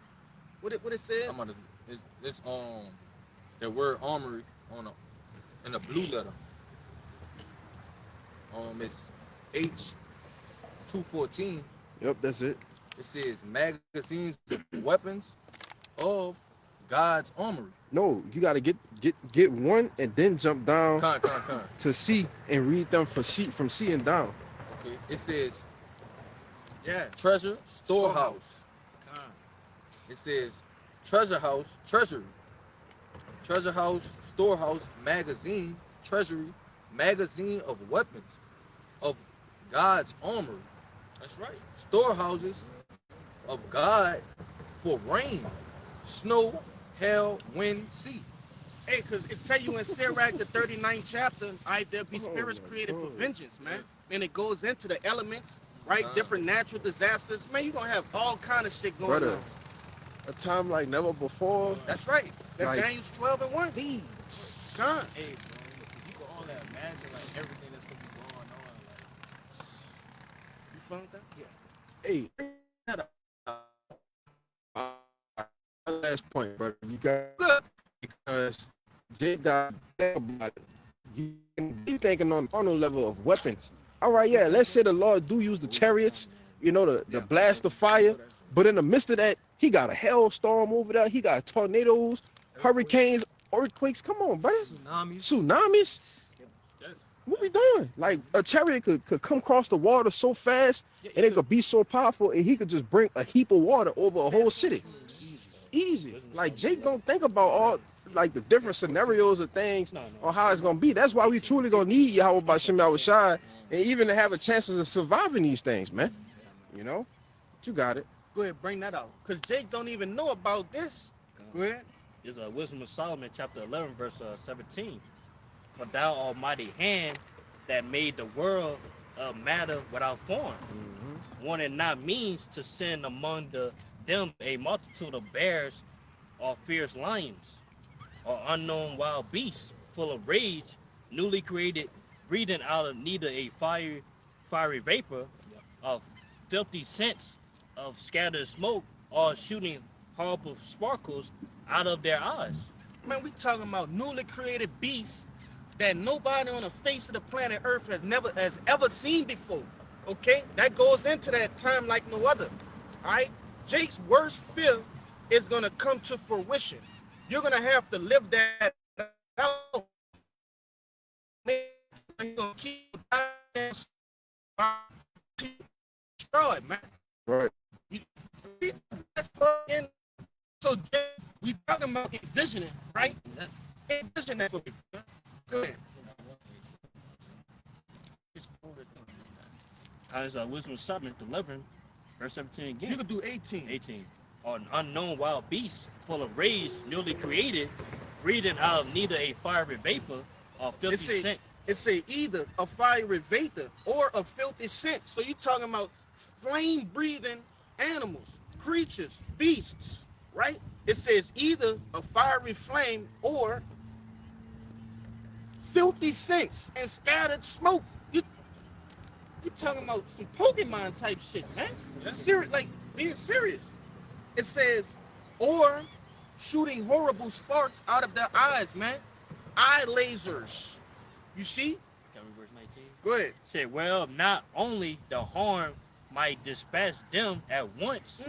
What it said? I'm gonna, it's the word armory on in a blue letter. It's H214. Yep, that's it. It says magazines of weapons of God's armory. No, you gotta get one and then jump down Con. to C and read them from C and down. Okay. It says Yeah. treasure, storehouse. Con. It says treasure house, treasury. Treasure house, storehouse, magazine, treasury, magazine of weapons of God's armory. That's right. Storehouses of God for rain, snow, hail, wind, sea. Hey, because it tell you in Sirach, the 39th chapter, all right, there'll be spirits created for vengeance, man. And it goes into the elements, right? Different natural disasters. Man, you're going to have all kind of shit going Brother, on. a time like never before. That's right. That's Like- Daniel's 12 and 1. Con. Hey, bro, you can only imagine like everything that's gonna be going on. You found that? Hey, last point, brother. You got Good. because Jay got about it. You be thinking on carnal level of weapons. All right, yeah. Let's say the Lord do use the chariots, you know, the blast of fire. But in the midst of that, he got a hailstorm over there. He got tornadoes, hurricanes, earthquakes. Come on, brother. Tsunamis. Yes. What we doing? Like a chariot could come across the water so fast, and it could be so powerful, and he could just bring a heap of water over a whole city. Easy. Like Jake don't think about all like the different scenarios of things or how it's gonna be. That's why we truly gonna need Yahweh Bashem Yahushai, and even to have a chances of surviving these things, man. You know, but you got it. Go ahead, bring that out. Because Jake don't even know about this. Go ahead. Is Wisdom of Solomon, chapter 11, verse 17. For thou almighty hand that made the world a matter without form, wanted not means to send among them a multitude of bears or fierce lions or unknown wild beasts full of rage, newly created, breathing out of neither a fiery vapor of filthy scents of scattered smoke or shooting horrible sparkles out of their eyes. Man, we talking about newly created beasts that nobody on the face of the planet Earth has ever seen before. Okay? That goes into that time like no other. Alright? Jake's worst fear is gonna come to fruition. You're gonna have to live that out. You're gonna keep destroyed, man. Right. So we talking about envisioning, right? Envision that for me. Go ahead. Wisdom of Solomon 11, verse 17 again. You could do 18. 18. Or an unknown wild beast full of rage, newly created, breathing out of neither a fiery vapor or filthy scent. It say either a fiery vapor or a filthy scent. So you're talking about flame-breathing animals, creatures, beasts, right? It says either a fiery flame or filthy scents and scattered smoke. You talking about some Pokemon type shit, man? Serious, like being serious. It says, or shooting horrible sparks out of their eyes, man. Eye lasers. You see? Can we verse 19? Go ahead. Say, well, not only the harm might dispatch them at once,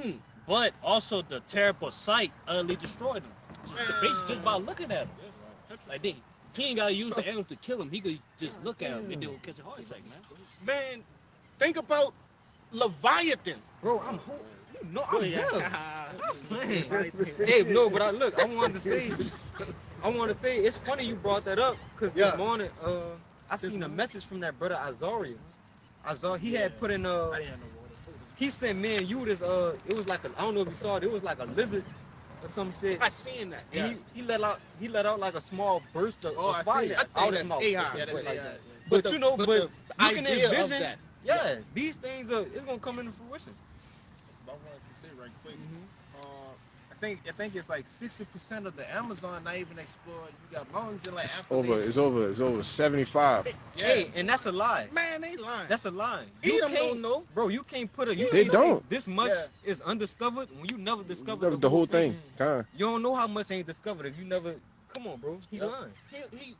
but also the terrible sight utterly destroyed them. Just basically just by looking at them. Like He ain't gotta use the animals to kill him. He could just look at him and then catch a heart attack, man. Man, think about Leviathan. Bro, I'm home. You know Bro, I'm yeah. here. Stop playing. Hey, no, but I wanted to say, it's funny you brought that up because Yeah. this morning, I seen a message from that brother Azaria. He had put in he sent me and you this it was like I don't know if you saw it. It was like a lizard or some shit. I seen that. And he let out like a small burst of I fire seen that. I out seen his that. mouth. AI. or some Yeah, shit that's like AI, that. yeah. But the- you know, but but the looking idea at of vision, that. yeah, these things it's gonna come into fruition. I wanted to say right quick. I think it's like 60% of the Amazon not even explored. You got mountains in like It's Appalachia. over 75. Yeah. Hey, and that's a lie. Man, they lying. That's a lie. Edom can't, don't know. bro. You can't put a. You They can't say don't. this much Yeah. is undiscovered when you never discovered The whole thing. Kind. You don't know how much ain't discovered if you never. Come on, bro. He Yep. lying.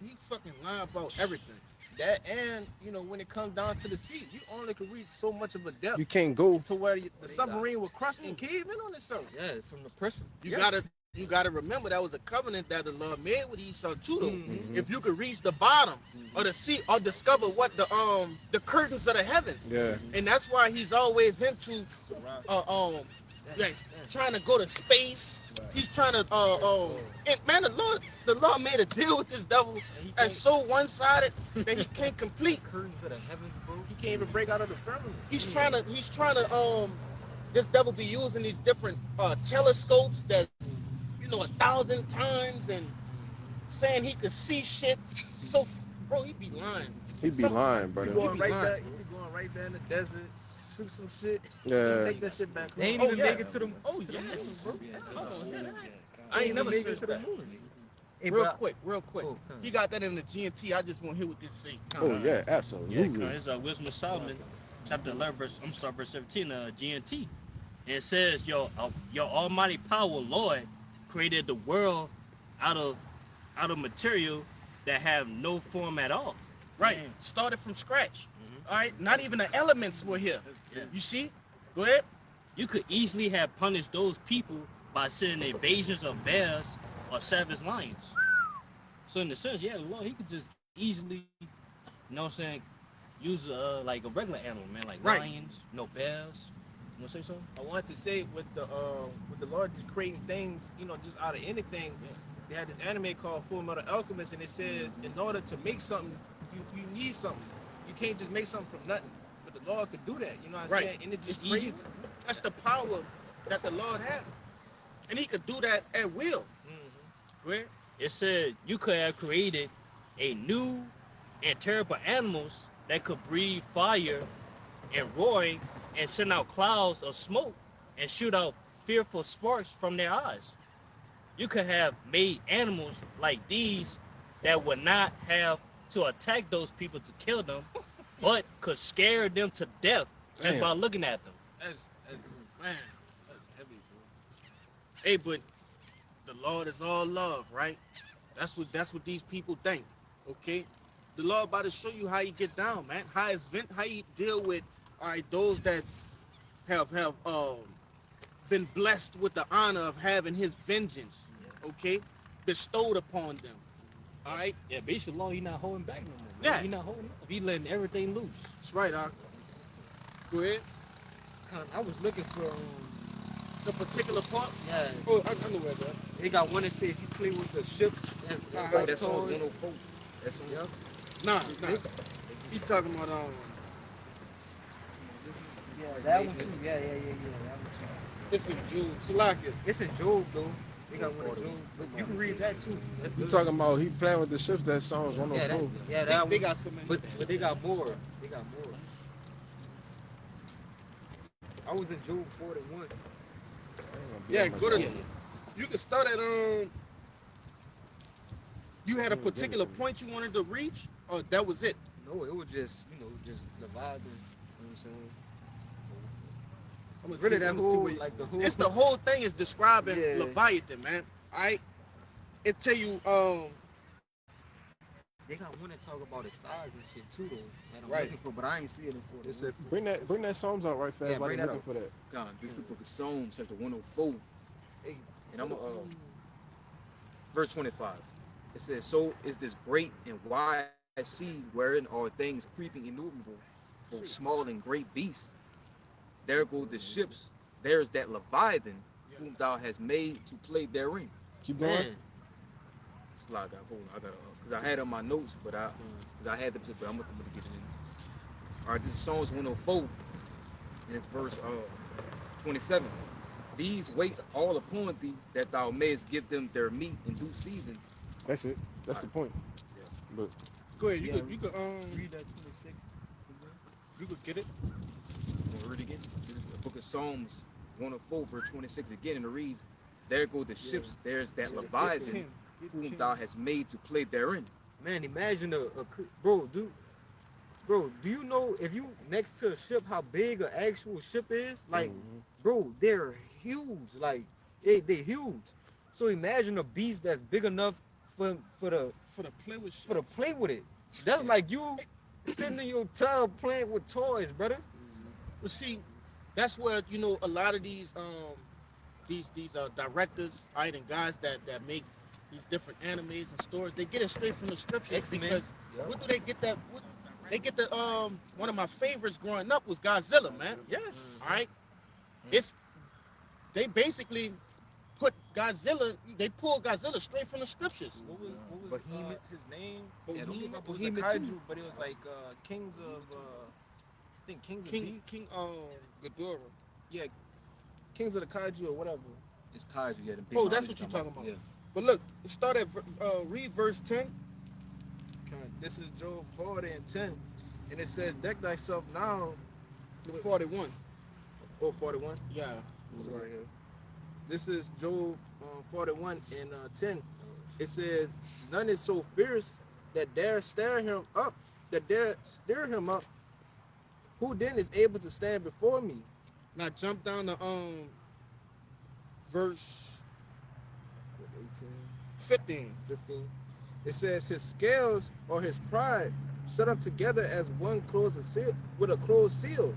He fucking lying about everything. That and when it comes down to the sea, you only can reach so much of a depth You can't go. to where the submarine will crush and cave in on itself. Yeah, from the pressure. You gotta remember that was a covenant that the Lord made with Esau too. Though, Mhm. if you could reach the bottom of the sea or discover what the curtains of the heavens, Yeah. and that's why he's always into yeah, trying to go to space. He's trying to and man, the Lord made a deal with this devil that's so one-sided that he can't complete. Curtains of the heavens, bro. He can't even break out of the firmament. He's trying to this devil be using these different telescopes that's 1,000 times and saying he could see shit. So bro, he be lying. He'd be lying, He brother. going be right lying. there. He be going right there in the desert, shoot some shit, Yeah. take that shit back. They ain't home. even yeah. make it to the. Oh to the yes. moon, bro. I ain't never make seen it to the that. moon. Hey, Real but quick. Oh, He got that in the GNT. I just want to hear what this say. Oh yeah, Yeah, absolutely. it's Wisdom of Solomon, chapter 11, verse. I'm start verse 17. GNT. And it says, your Almighty power, Lord, created the world out of material that have no form at all. Right. Started from scratch. Mhm. All right. Not even the elements were here. Yeah. You see? Go ahead. You could easily have punished those people by sending invasions of bears or savage lions. So in the sense, yeah, the Lord, he could just easily, use like a regular animal, man, like Right. lions, bears. You want to say something? I wanted to say with the Lord just creating things, just out of anything. They had this anime called Full Metal Alchemist, and it says in order to make something, you need something. You can't just make something from nothing. But the Lord could do that. You know what I'm Right. saying? And it's just It's crazy. easy. That's the power that the Lord has, and he could do that at will. Go ahead. It said you could have created a new and terrible animals that could breathe fire and roaring and send out clouds of smoke and shoot out fearful sparks from their eyes. You could have made animals like these that would not have to attack those people to kill them, but could scare them to death just Damn. by looking at them. That's man, that's heavy, bro. Hey, but the Lord is all love, right? That's what these people think. Okay, the Lord about to show you how you get down, man. How you deal with those that have been blessed with the honor of having His vengeance, okay, bestowed upon them. All right, Yeah, basically, Lord, He's not holding back no more. Yeah. He's not holding up. He's letting everything loose. that's right. Go ahead. I was looking for The particular part. yeah. Oh, I know where that. They got one that says he played with the ships. Uh-huh. That's on toys. 104. That's on. Yep. Nah. He talking about Yeah, that one too. Yeah. That one too. It's in June. Salakia. It's in Job though. They got one in Job. Look, you can read that too. That's You good. talking about he playing with the ships? That song's Yeah, 104. that They one. got some. But they got more. They got more. I was in Job 41. Yeah, go to. You can start at You had a particular point you wanted to reach, or that was it? No, it was just just Leviathan. You know what I'm saying? I'm gonna Really, see- that I'm gonna see whole where you- like the whole. It's the whole thing is describing Yeah. Leviathan, man. All right. It tell you They got one that talk about his size and shit too though. That I'm Right. looking for, but I ain't see it in 41. It said, Bring that Psalms out right fast. Yeah, while bring I'm that looking for that. God, this is the book of Psalms, chapter 104. Hey, And I'm verse 25. It says, so is this great and wide sea wherein are things creeping innumerable, both small and great beasts. There go the ships. There is that Leviathan whom thou hast made to play therein. Keep going. Man, slide that. Hold on, I gotta, cause I had it on my notes, but cause I had the, but I'm gonna get it in. All right, this is Psalms 104, and it's verse 27. These wait all upon thee, that thou mayest give them their meat in due season. That's it. That's the point. Yeah. But Go ahead. You Yeah. could Read that 26. you could get it. We'll read it again. This is the book of Psalms 104, verse 26 again, and it reads, there go the ships, there's that Leviathan whom thou hast made to play therein. Man, imagine bro, do you know if you next to a ship how big an actual ship is? Like, bro, they're huge. Like, they huge. So imagine a beast that's big enough for the play with for to play with it. That's like you sitting in your tub playing with toys, brother. But see, that's where a lot of these directors, right, and guys that make these different animes and stories, they get it straight from the scriptures. X-Men. Because what do they get that? They get the one of my favorites growing up was Godzilla, man. Yes. All right, they basically put Godzilla. They pulled Godzilla straight from the scriptures. What was Behemoth. his name? Behemoth. It was a Behemoth kaiju, too. but it was like Kings of I think Kings of King Ghidorah. Yeah, Kings of the Kaiju or whatever. It's Kaiju, yeah. The big Oh, that's monsters what you're talking about. Yeah. But look, start at read verse 10. This is Job 40 and 10, and it says, "Deck thyself now." To 41. Oh, 41. Yeah. This right here. This is Job 41 and 10. It says, "None is so fierce that dare stir him up, Who then is able to stand before me?" Now jump down to verse 18, 15. 15. It says, "His scales or his pride shut up together as one closed seal with a closed seal.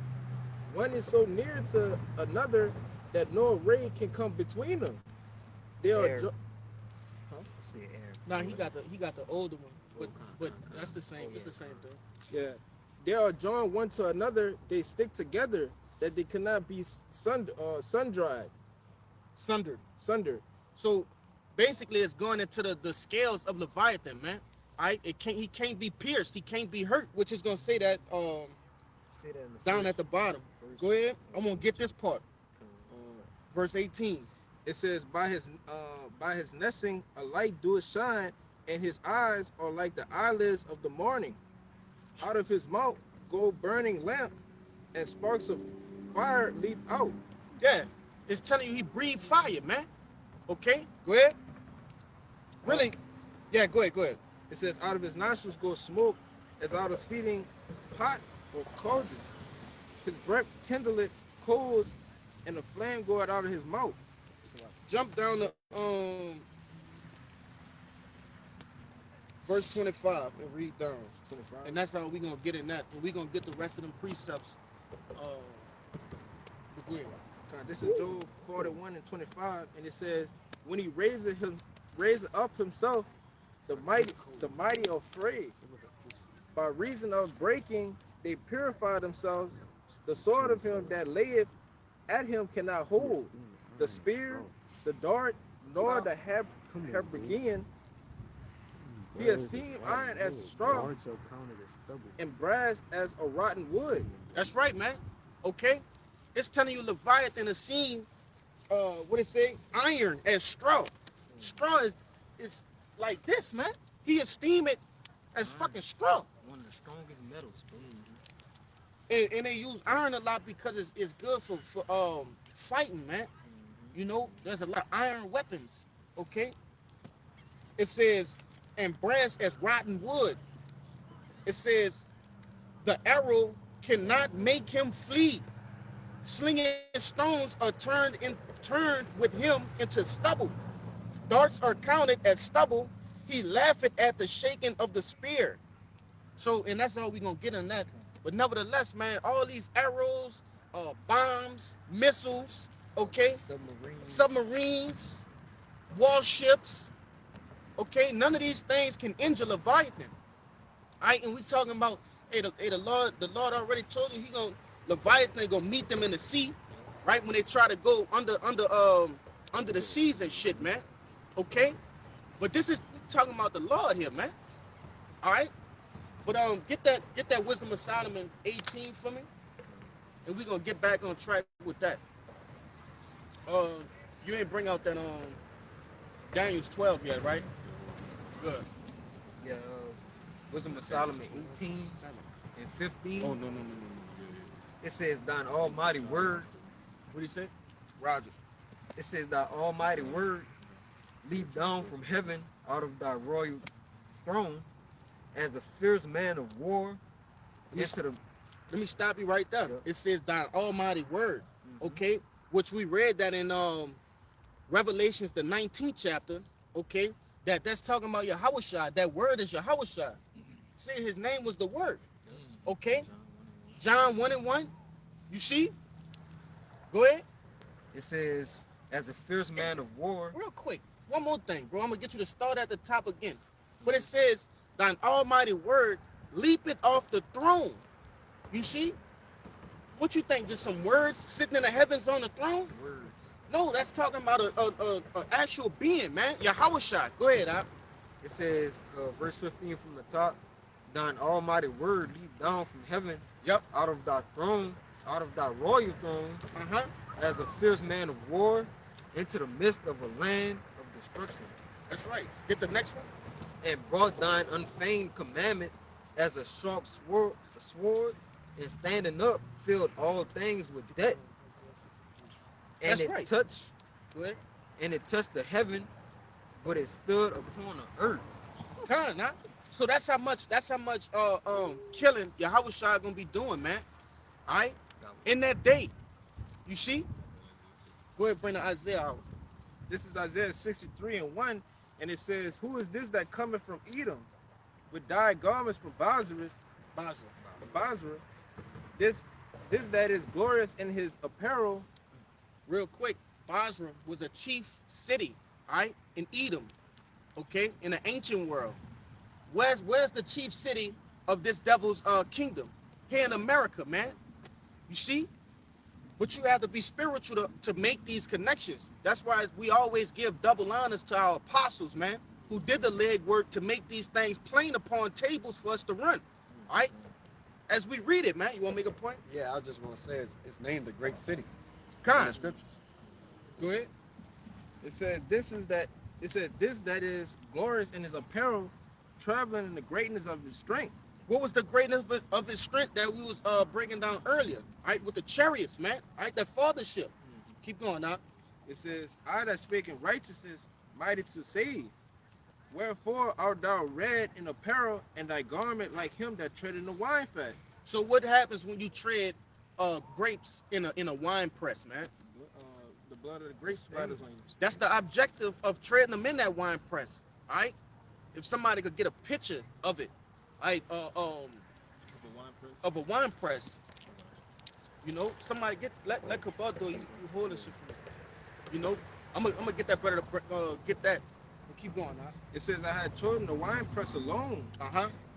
One is so near to another that no ray can come between them. They are Air. Huh? Now he got the older one, but that's the same. It's the same thing. Yeah. They are joined one to another. They stick together that they cannot be sun-dried, Sundered. sundered." So basically, it's going into the scales of Leviathan, man. Right? He can't be pierced. He can't be hurt, which is gonna say that Say that in the down first- at the bottom. Go ahead. I'm gonna get this part. Verse 18. It says, by his nesting a light doeth shine, and his eyes are like the eyelids of the morning. Out of his mouth go burning lamp, and sparks of fire leap out. Yeah, it's telling you he breathed fire, man. Okay, go ahead. Really? Yeah, go ahead. It says, out of his nostrils goes smoke as out of seething pot or cauldron. His breath kindleth coals, and the flame goeth out of his mouth. Jump down to verse 25 and read down. 25. And that's how we're gonna get in that. And we're gonna get the rest of them precepts. Go ahead. This is Job 41 and 25, and it says, when he raises up himself, the mighty are afraid. By reason of breaking, they purify themselves. The sword of him that layeth at him cannot hold. The spear, the dart, nor the habergeon. He esteemed iron as straw, and brass as a rotten wood. That's right, man. Okay? It's telling you Leviathan is seen, what it say? Iron as straw. Straw is like this, man. He esteem it as fucking straw. One of the strongest metals, bro. And they use iron a lot because it's good for fighting, man. You know, there's a lot of iron weapons. Okay? It says, and brass as rotten wood. It says, the arrow cannot make him flee. Slinging stones are turned with him into stubble. Darts are counted as stubble. He laugheth at the shaking of the spear. So, and that's all we're gonna get on that. But nevertheless, man, all these arrows, bombs, missiles, okay, submarines, warships, Okay, none of these things can injure Leviathan. All right, and we talking about, hey, the Lord already told you he gonna Leviathan gonna meet them in the sea, right? When they try to go under the seas and shit, man. Okay, but this is talking about the Lord here, man. All right, but get that Wisdom of Solomon 18 for me, and we gonna get back on track with that. You ain't bring out that Daniel's 12 yet, right? Good. Yeah, Wisdom of Solomon 18 and 15. Oh no. It says, Thine almighty word. What do you say? Roger. It says, Thy almighty word leap down from heaven out of thy royal throne as a fierce man of war into the. Let me stop you right there. Yep. It says Thine almighty word. Mhm. Okay, which we read that in Revelations the 19th chapter. Okay, that's talking about Yahushua. That word is Yahushua. See, his name was the word. Okay, John 1 and 1. You see? Go ahead. It says, as a fierce man of war. Real quick, one more thing, bro. I'm gonna get you to start at the top again. But it says, Thine almighty word leapeth off the throne. You see? What you think? Just some words sitting in the heavens on the throne? Words. No, that's talking about a actual being, man. Yahushua. Go ahead, Al. It says, verse 15 from the top, Thine almighty word leap down from heaven. Yep. Out of thy throne, out of thy royal throne, as a fierce man of war, into the midst of a land of destruction. That's right. Get the next one. And brought thine unfeigned commandment as a sharp sword, and standing up filled all things with death. And That's it right. touched, Go ahead. and it touched the heaven, but it stood upon the earth. Kind of, not. So that's how much killing Yahushua gonna be doing, man. All right. In that day, you see. Go ahead, bring the Isaiah out. This is Isaiah 63 and 1, and it says, Who is this that cometh from Edom, with dyed garments from Basra? This that is glorious in his apparel. Real quick, Basra was a chief city, all right, in Edom, okay, in the ancient world. Where's the chief city of this devil's kingdom? Here in America, man. You see? But you have to be spiritual to make these connections. That's why we always give double honors to our apostles, man, who did the leg work to make these things plain upon tables for us to run. All right? As we read it, man. You want to make a point? Yeah, I just want to say it's named a great city in Con. the scriptures. Go ahead. It said, This that is glorious in his apparel, traveling in the greatness of his strength. What was the greatness of his strength that we was breaking down earlier? All right, with the chariots, man. All right, that fathership. Keep going now. It says, I that speak in righteousness, mighty to save. Wherefore art thou red in apparel, and thy garment like him that tread in the wine fat. So what happens when you tread grapes in a wine press, man? The blood of the grape splatters on you. That's the objective of treading them in that wine press. All right. If somebody could get a picture of it, like of a wine press, you know, somebody let Kabato, you hold this shit for me. You know, I'm gonna get that brother to get that. But keep going now. It says, I had chosen the wine press alone,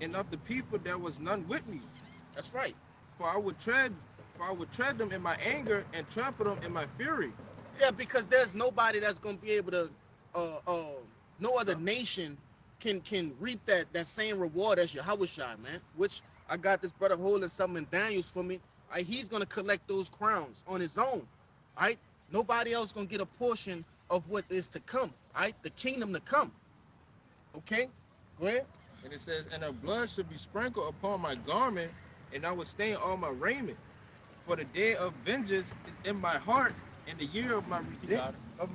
and of the people there was none with me. That's right. For I would tread them in my anger and trample them in my fury. Yeah, because there's nobody that's gonna be able to, no other nation can reap that same reward as Yahushua, man. Which I got this brother holding something in Daniel's for me. Right, he's gonna collect those crowns on his own. Right, nobody else gonna get a portion of what is to come. Right, the kingdom to come. Okay, go ahead. And it says, and her blood should be sprinkled upon my garment, and I will stain all my raiment. For the day of vengeance is in my heart, and the year of my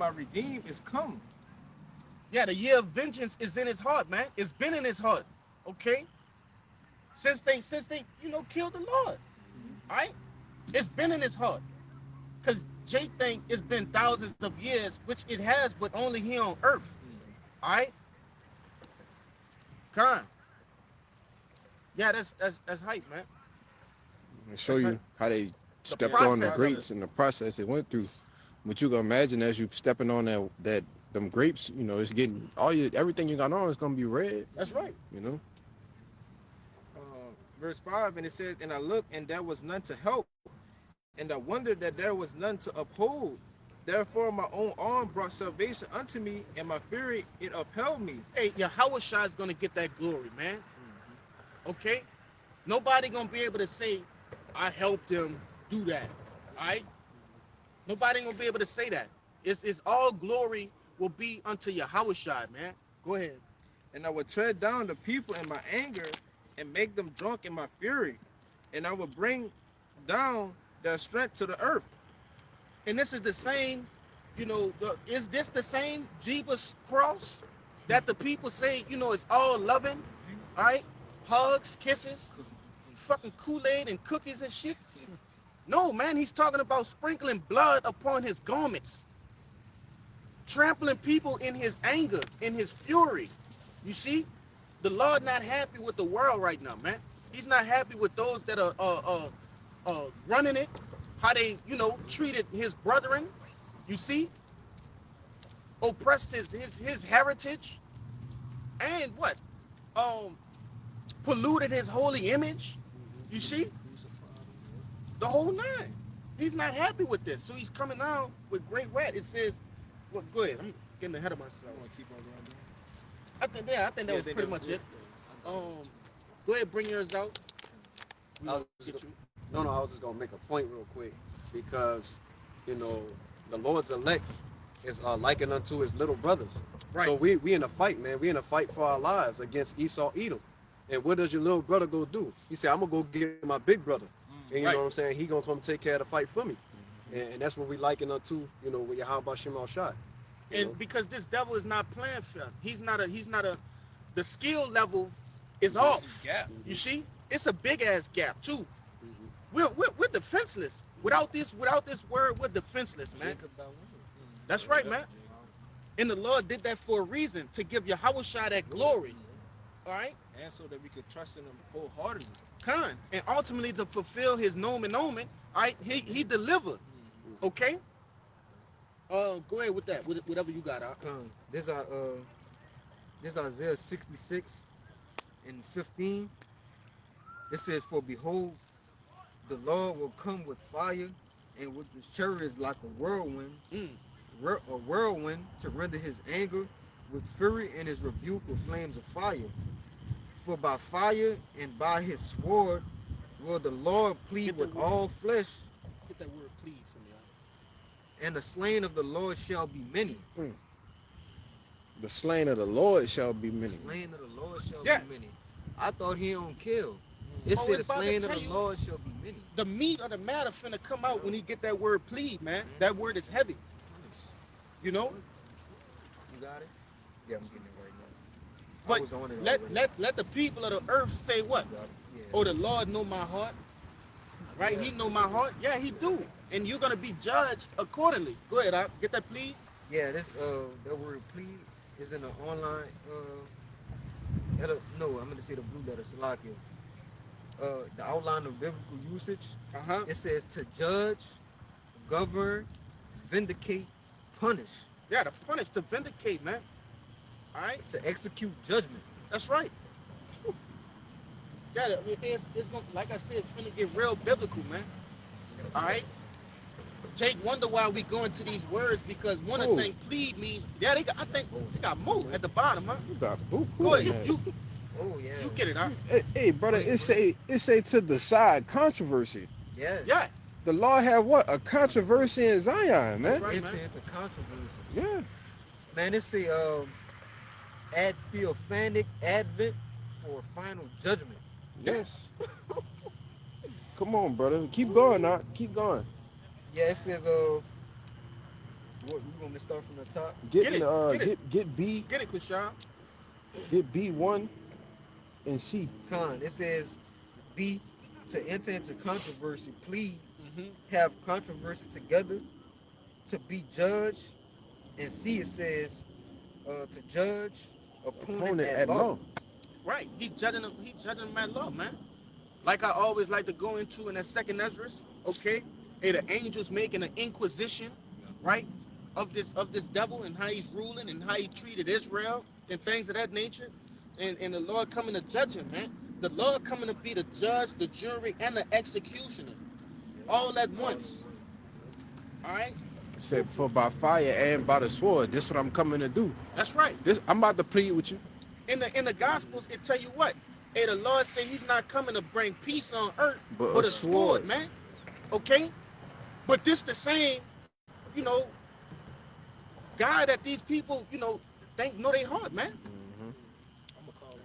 redeem is come. Yeah, the year of vengeance is in his heart, man. It's been in his heart. Okay? Since they killed the Lord. All right? It's been in his heart. Because Jay think it's been thousands of years, which it has, but only here on earth. All right? Con. Yeah, that's hype, man. And show you how they stepped on the process. greats and the process they went through. But you can imagine as you stepping on that them grapes, you know, it's getting everything you got on is gonna be red. That's right. You know. Uh, verse 5, and it says, and I looked, and there was none to help, and I wondered that there was none to uphold. Therefore, my own arm brought salvation unto me, and my fury it upheld me. Hey, Yahweh Shai is gonna get that glory, man. Okay? Nobody gonna be able to say, I helped him do that. Alright? Nobody gonna be able to say that. It's all glory will be unto Yahweh Shai, man. Go ahead. And I would tread down the people in my anger, and make them drunk in my fury, and I would bring down their strength to the earth. And this is the same, you know, is this the same Jeebus cross that the people say, you know, it's all loving, right? Hugs, kisses, fucking Kool-Aid and cookies and shit. No, man, he's talking about sprinkling blood upon his garments, trampling people in his anger, in his fury. You see, the Lord not happy with the world right now, man. He's not happy with those that are running it, how they, you know, treated his brethren, you see, oppressed his heritage, and what, polluted his holy image, you see, the whole nine. He's not happy with this, so he's coming out with great wrath. It says, well, go ahead, I'm getting ahead of myself. I think that was pretty much it. Go ahead, bring yours out. I was just gonna make a point real quick, because, you know, the Lord's elect is likened unto his little brothers. Right. So we in a fight, man. We in a fight for our lives against Esau, Edom. And what does your little brother go do? He said, I'm gonna go get my big brother. And you know what I'm saying? He gonna come take care of the fight for me. And that's what we liken unto, you know, with Yahweh Shem Al Shai. And because this devil is not playing fair, he's not a. The skill level is off. Gap. You see, it's a big ass gap too. We're defenseless. Without this word, we're defenseless, man. That's right, man. And the Lord did that for a reason, to give Yahweh Shai that glory. All right? And so that we could trust in him wholeheartedly. And ultimately to fulfill his nomen. All right? He delivered. Okay? Go ahead with that. Whatever you got out. This Isaiah 66 and 15. It says, for behold, the Lord will come with fire, and with his chariots like a whirlwind, to render his anger with fury, and his rebuke with flames of fire. For by fire and by his sword will the Lord plead with all flesh. Get that word plead from me. And the slain of the Lord shall be many. The slain of the Lord shall be many. The slain of the Lord shall be many. I thought he don't kill. It said the it's about slain to of tell the you. Lord shall be many. The meat of the matter finna come out when he get that word plead, man. That word is heavy. You know? You got it? Yeah, I'm getting it right now. I But was on it already. let the people of the earth say what? Yeah. Oh, the Lord know my heart. Right? He know my heart. Yeah, he do. And you're gonna be judged accordingly. Go ahead, get that plead. Yeah, this that word plead is in the online no, I'm gonna say the blue letter, Salakia. The outline of biblical usage, it says to judge, govern, vindicate, punish. Yeah, to punish, to vindicate, man. All right? To execute judgment. That's right. Yeah, it's gonna, like I said, it's finna get real biblical, man. All right? Jake wonder why we go into these words, because one of the things plead means, I think they got more at the bottom, huh? You got buku. Go ahead, you get it, huh? Hey, brother, it say to decide controversy. Yeah. The Lord have what? A controversy in Zion, man. Right, Enter man. into controversy. Yeah. Man, it say theophanic advent for final judgment. Yes. Come on, brother. Keep going, now. Keep going. Yeah, it says what you want me to start from the top? Get B. Get it, Kushan. Get B1 and C. It says B, to enter into controversy, plead, have controversy together, to be judged, and C, it says to judge opponent at law. Right, he judging them at law, man. Like I always like to go into in that second Ezra, okay? Hey, the angels making an inquisition, right? of this devil and how he's ruling and how he treated Israel and things of that nature, and the Lord coming to judge him, man. The Lord coming to be the judge, the jury, and the executioner, all at once. All right. It said, for by fire and by the sword, this is what I'm coming to do. That's right. This I'm about to plead with you. In the Gospels, it tell you what. Hey, the Lord said He's not coming to bring peace on earth, but a sword, man. Okay. But this the same, you know, God that these people, you know, know they heart, man. Mm-hmm. I'm gonna call on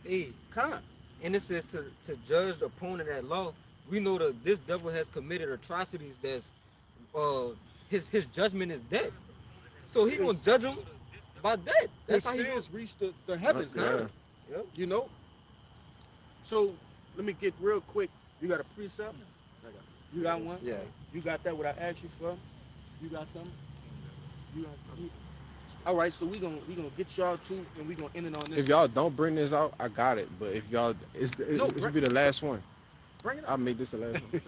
Hey, Con. and it says to judge the opponent at law. We know that this devil has committed atrocities. That's his judgment is death. So he gonna judge him by death. His That's how he sins gonna. reach the heavens, Yeah. man. Yep. You know. So let me get real quick. You got a precept? You got one? Yeah. You got that? What I asked you for? You got something? All right. So we gonna get y'all too, and we gonna end it on this. If y'all don't bring this out, I got it. But if y'all, it's will be the last one. Bring it up. I'll make this the last one.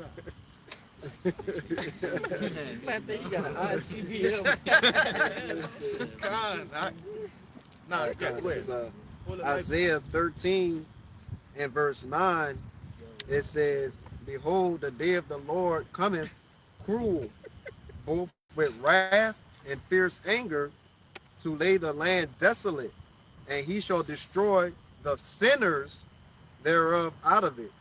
Man, you got an ICBM. God, nah, This is Hold it Isaiah 13 and verse 9. It says, behold, the day of the Lord cometh cruel, both with wrath and fierce anger, to lay the land desolate, and he shall destroy the sinners thereof out of it.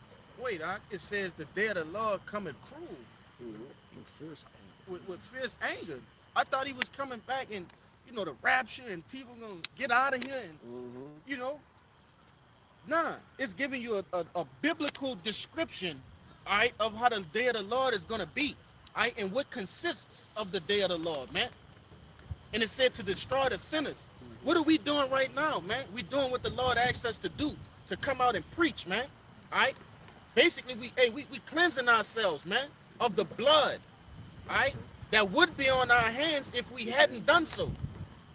Wait, it says the day of the Lord coming cruel with fierce anger. I thought He was coming back and, you know, the rapture and people gonna get out of here and, you know. Nah, it's giving you a biblical description, all right, of how the day of the Lord is gonna be, all right, and what consists of the day of the Lord, man. And it said to destroy the sinners. What are we doing right now, man? We're doing what the Lord asked us to do, to come out and preach, man. All right. Basically, we cleansing ourselves, man, of the blood, all right, that would be on our hands if we hadn't done so.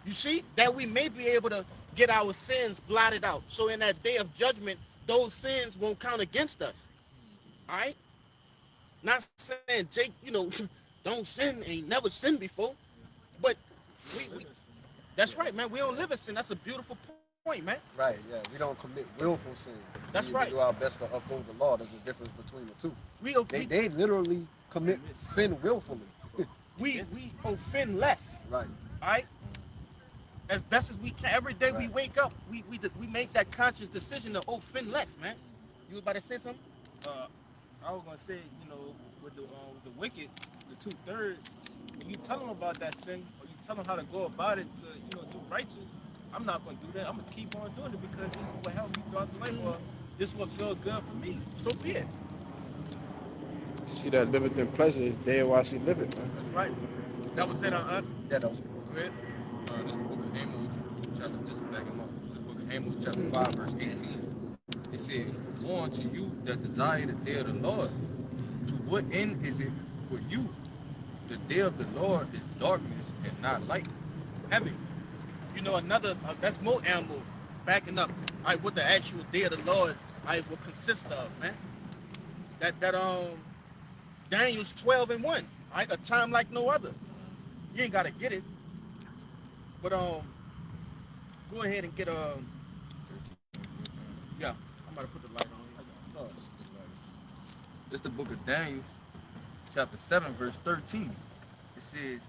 You see, that we may be able to get our sins blotted out. So in that day of judgment, those sins won't count against us. All right. Not saying Jake, you know, don't sin, ain't never sinned before, but we that's right, man. We don't live in sin. That's a beautiful point, man. Right, yeah. We don't commit willful sin. That's we right. do our best to uphold the law. There's a difference between the two. We They literally commit sin willfully. we offend less. Right. All right. As best as we can. Every day we wake up, we make that conscious decision to offend less, man. You was about to say something? I was gonna say, you know, with the wicked, the 2/3, when you tell them about that sin, or you tell them how to go about it to, you know, do righteous, I'm not gonna do that. I'm gonna keep on doing it because this is what helped me throughout the life, or this is what feels good for me. So be it. She that liveth in pleasure is dead while she liveth. That's right. That was it, Yeah, that was Go ahead. This is the book of Amos, chapter, just back him up. This is the book of Amos, chapter 5, verse 18. It says, woe unto you that desire the day of the Lord. To what end is it for you? The day of the Lord is darkness and not light. Heavy. You know, another, that's more animal backing up, all right, what the actual day of the Lord, all right, will consist of, man. That Daniel's 12 and 1, all right, a time like no other. You ain't got to get it. But, go ahead and get, yeah, I'm about to put the light on here. This is the book of Daniel, chapter 7, verse 13. It says,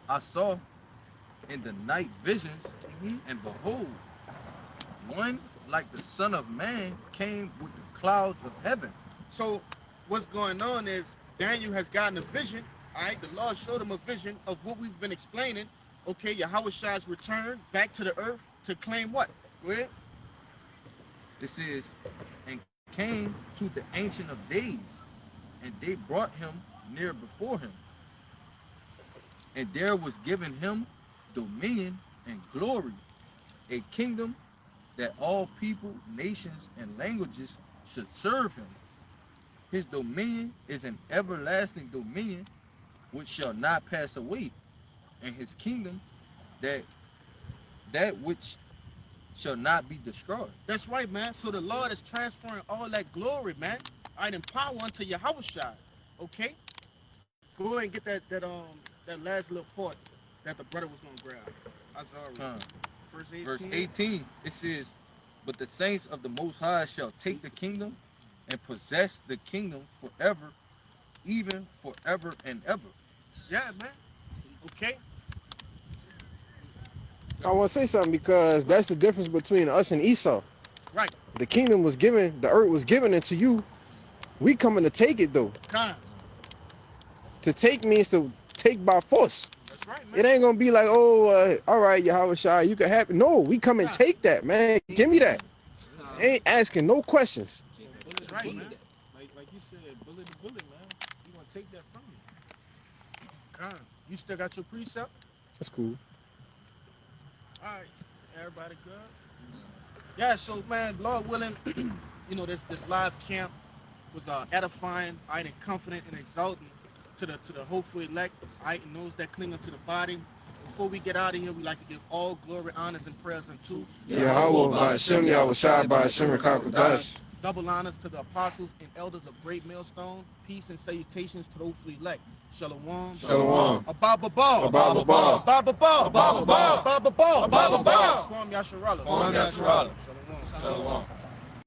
I saw in the night visions, and behold, one like the Son of Man came with the clouds of heaven. So what's going on is Daniel has gotten a vision, all right? The Lord showed him a vision of what we've been explaining. Okay, Yahweh's return back to the earth to claim what? Go ahead. It says, and came to the Ancient of Days, and they brought him near before him. And there was given him dominion and glory, a kingdom that all people, nations, and languages should serve him. His dominion is an everlasting dominion which shall not pass away, and his kingdom that which shall not be destroyed. That's right, man. So the Lord is transferring all that glory, man, all right, and power unto Yahweh. Okay? Go ahead and get that that last little part that the brother was gonna grab. Azari. Verse 18, it says, but the saints of the Most High shall take the kingdom and possess the kingdom forever, even forever and ever. Yeah, man. Okay. I want to say something because that's the difference between us and Esau. Right. The kingdom was given, the earth was given into you. We coming to take it though. Kind. To take means to take by force. That's right, man. It ain't gonna be like, oh, all right, Yahweh Shai, you can have it. No, we come and take that, man. Give me that. Ain't asking no questions. That's right, man. Like you said, bullet to bullet, man. You gonna take that from you. Kind. You still got your precept? That's cool. All right. Everybody good? Yeah, so man, Lord willing, you know, this live camp was edifying, all right, and confident and exalting to the hopeful elect, all right, and those that cling unto the body. Before we get out of here, we like to give all glory, honors, and prayers unto Yahweh by Hashem, Yahweh Shai by Hashem and Kakadash. double honors to the apostles and elders of Great Millstone. Peace and salutations to the hopeful elect. Shalom. Shalom. Ababa Ball. Ababa Ball. Ababa Ball. Ababa Ball. Ababa Ball. Ababa Ball. Kwam Yasharala. Kwam Yasharala. Shalom. Shalom.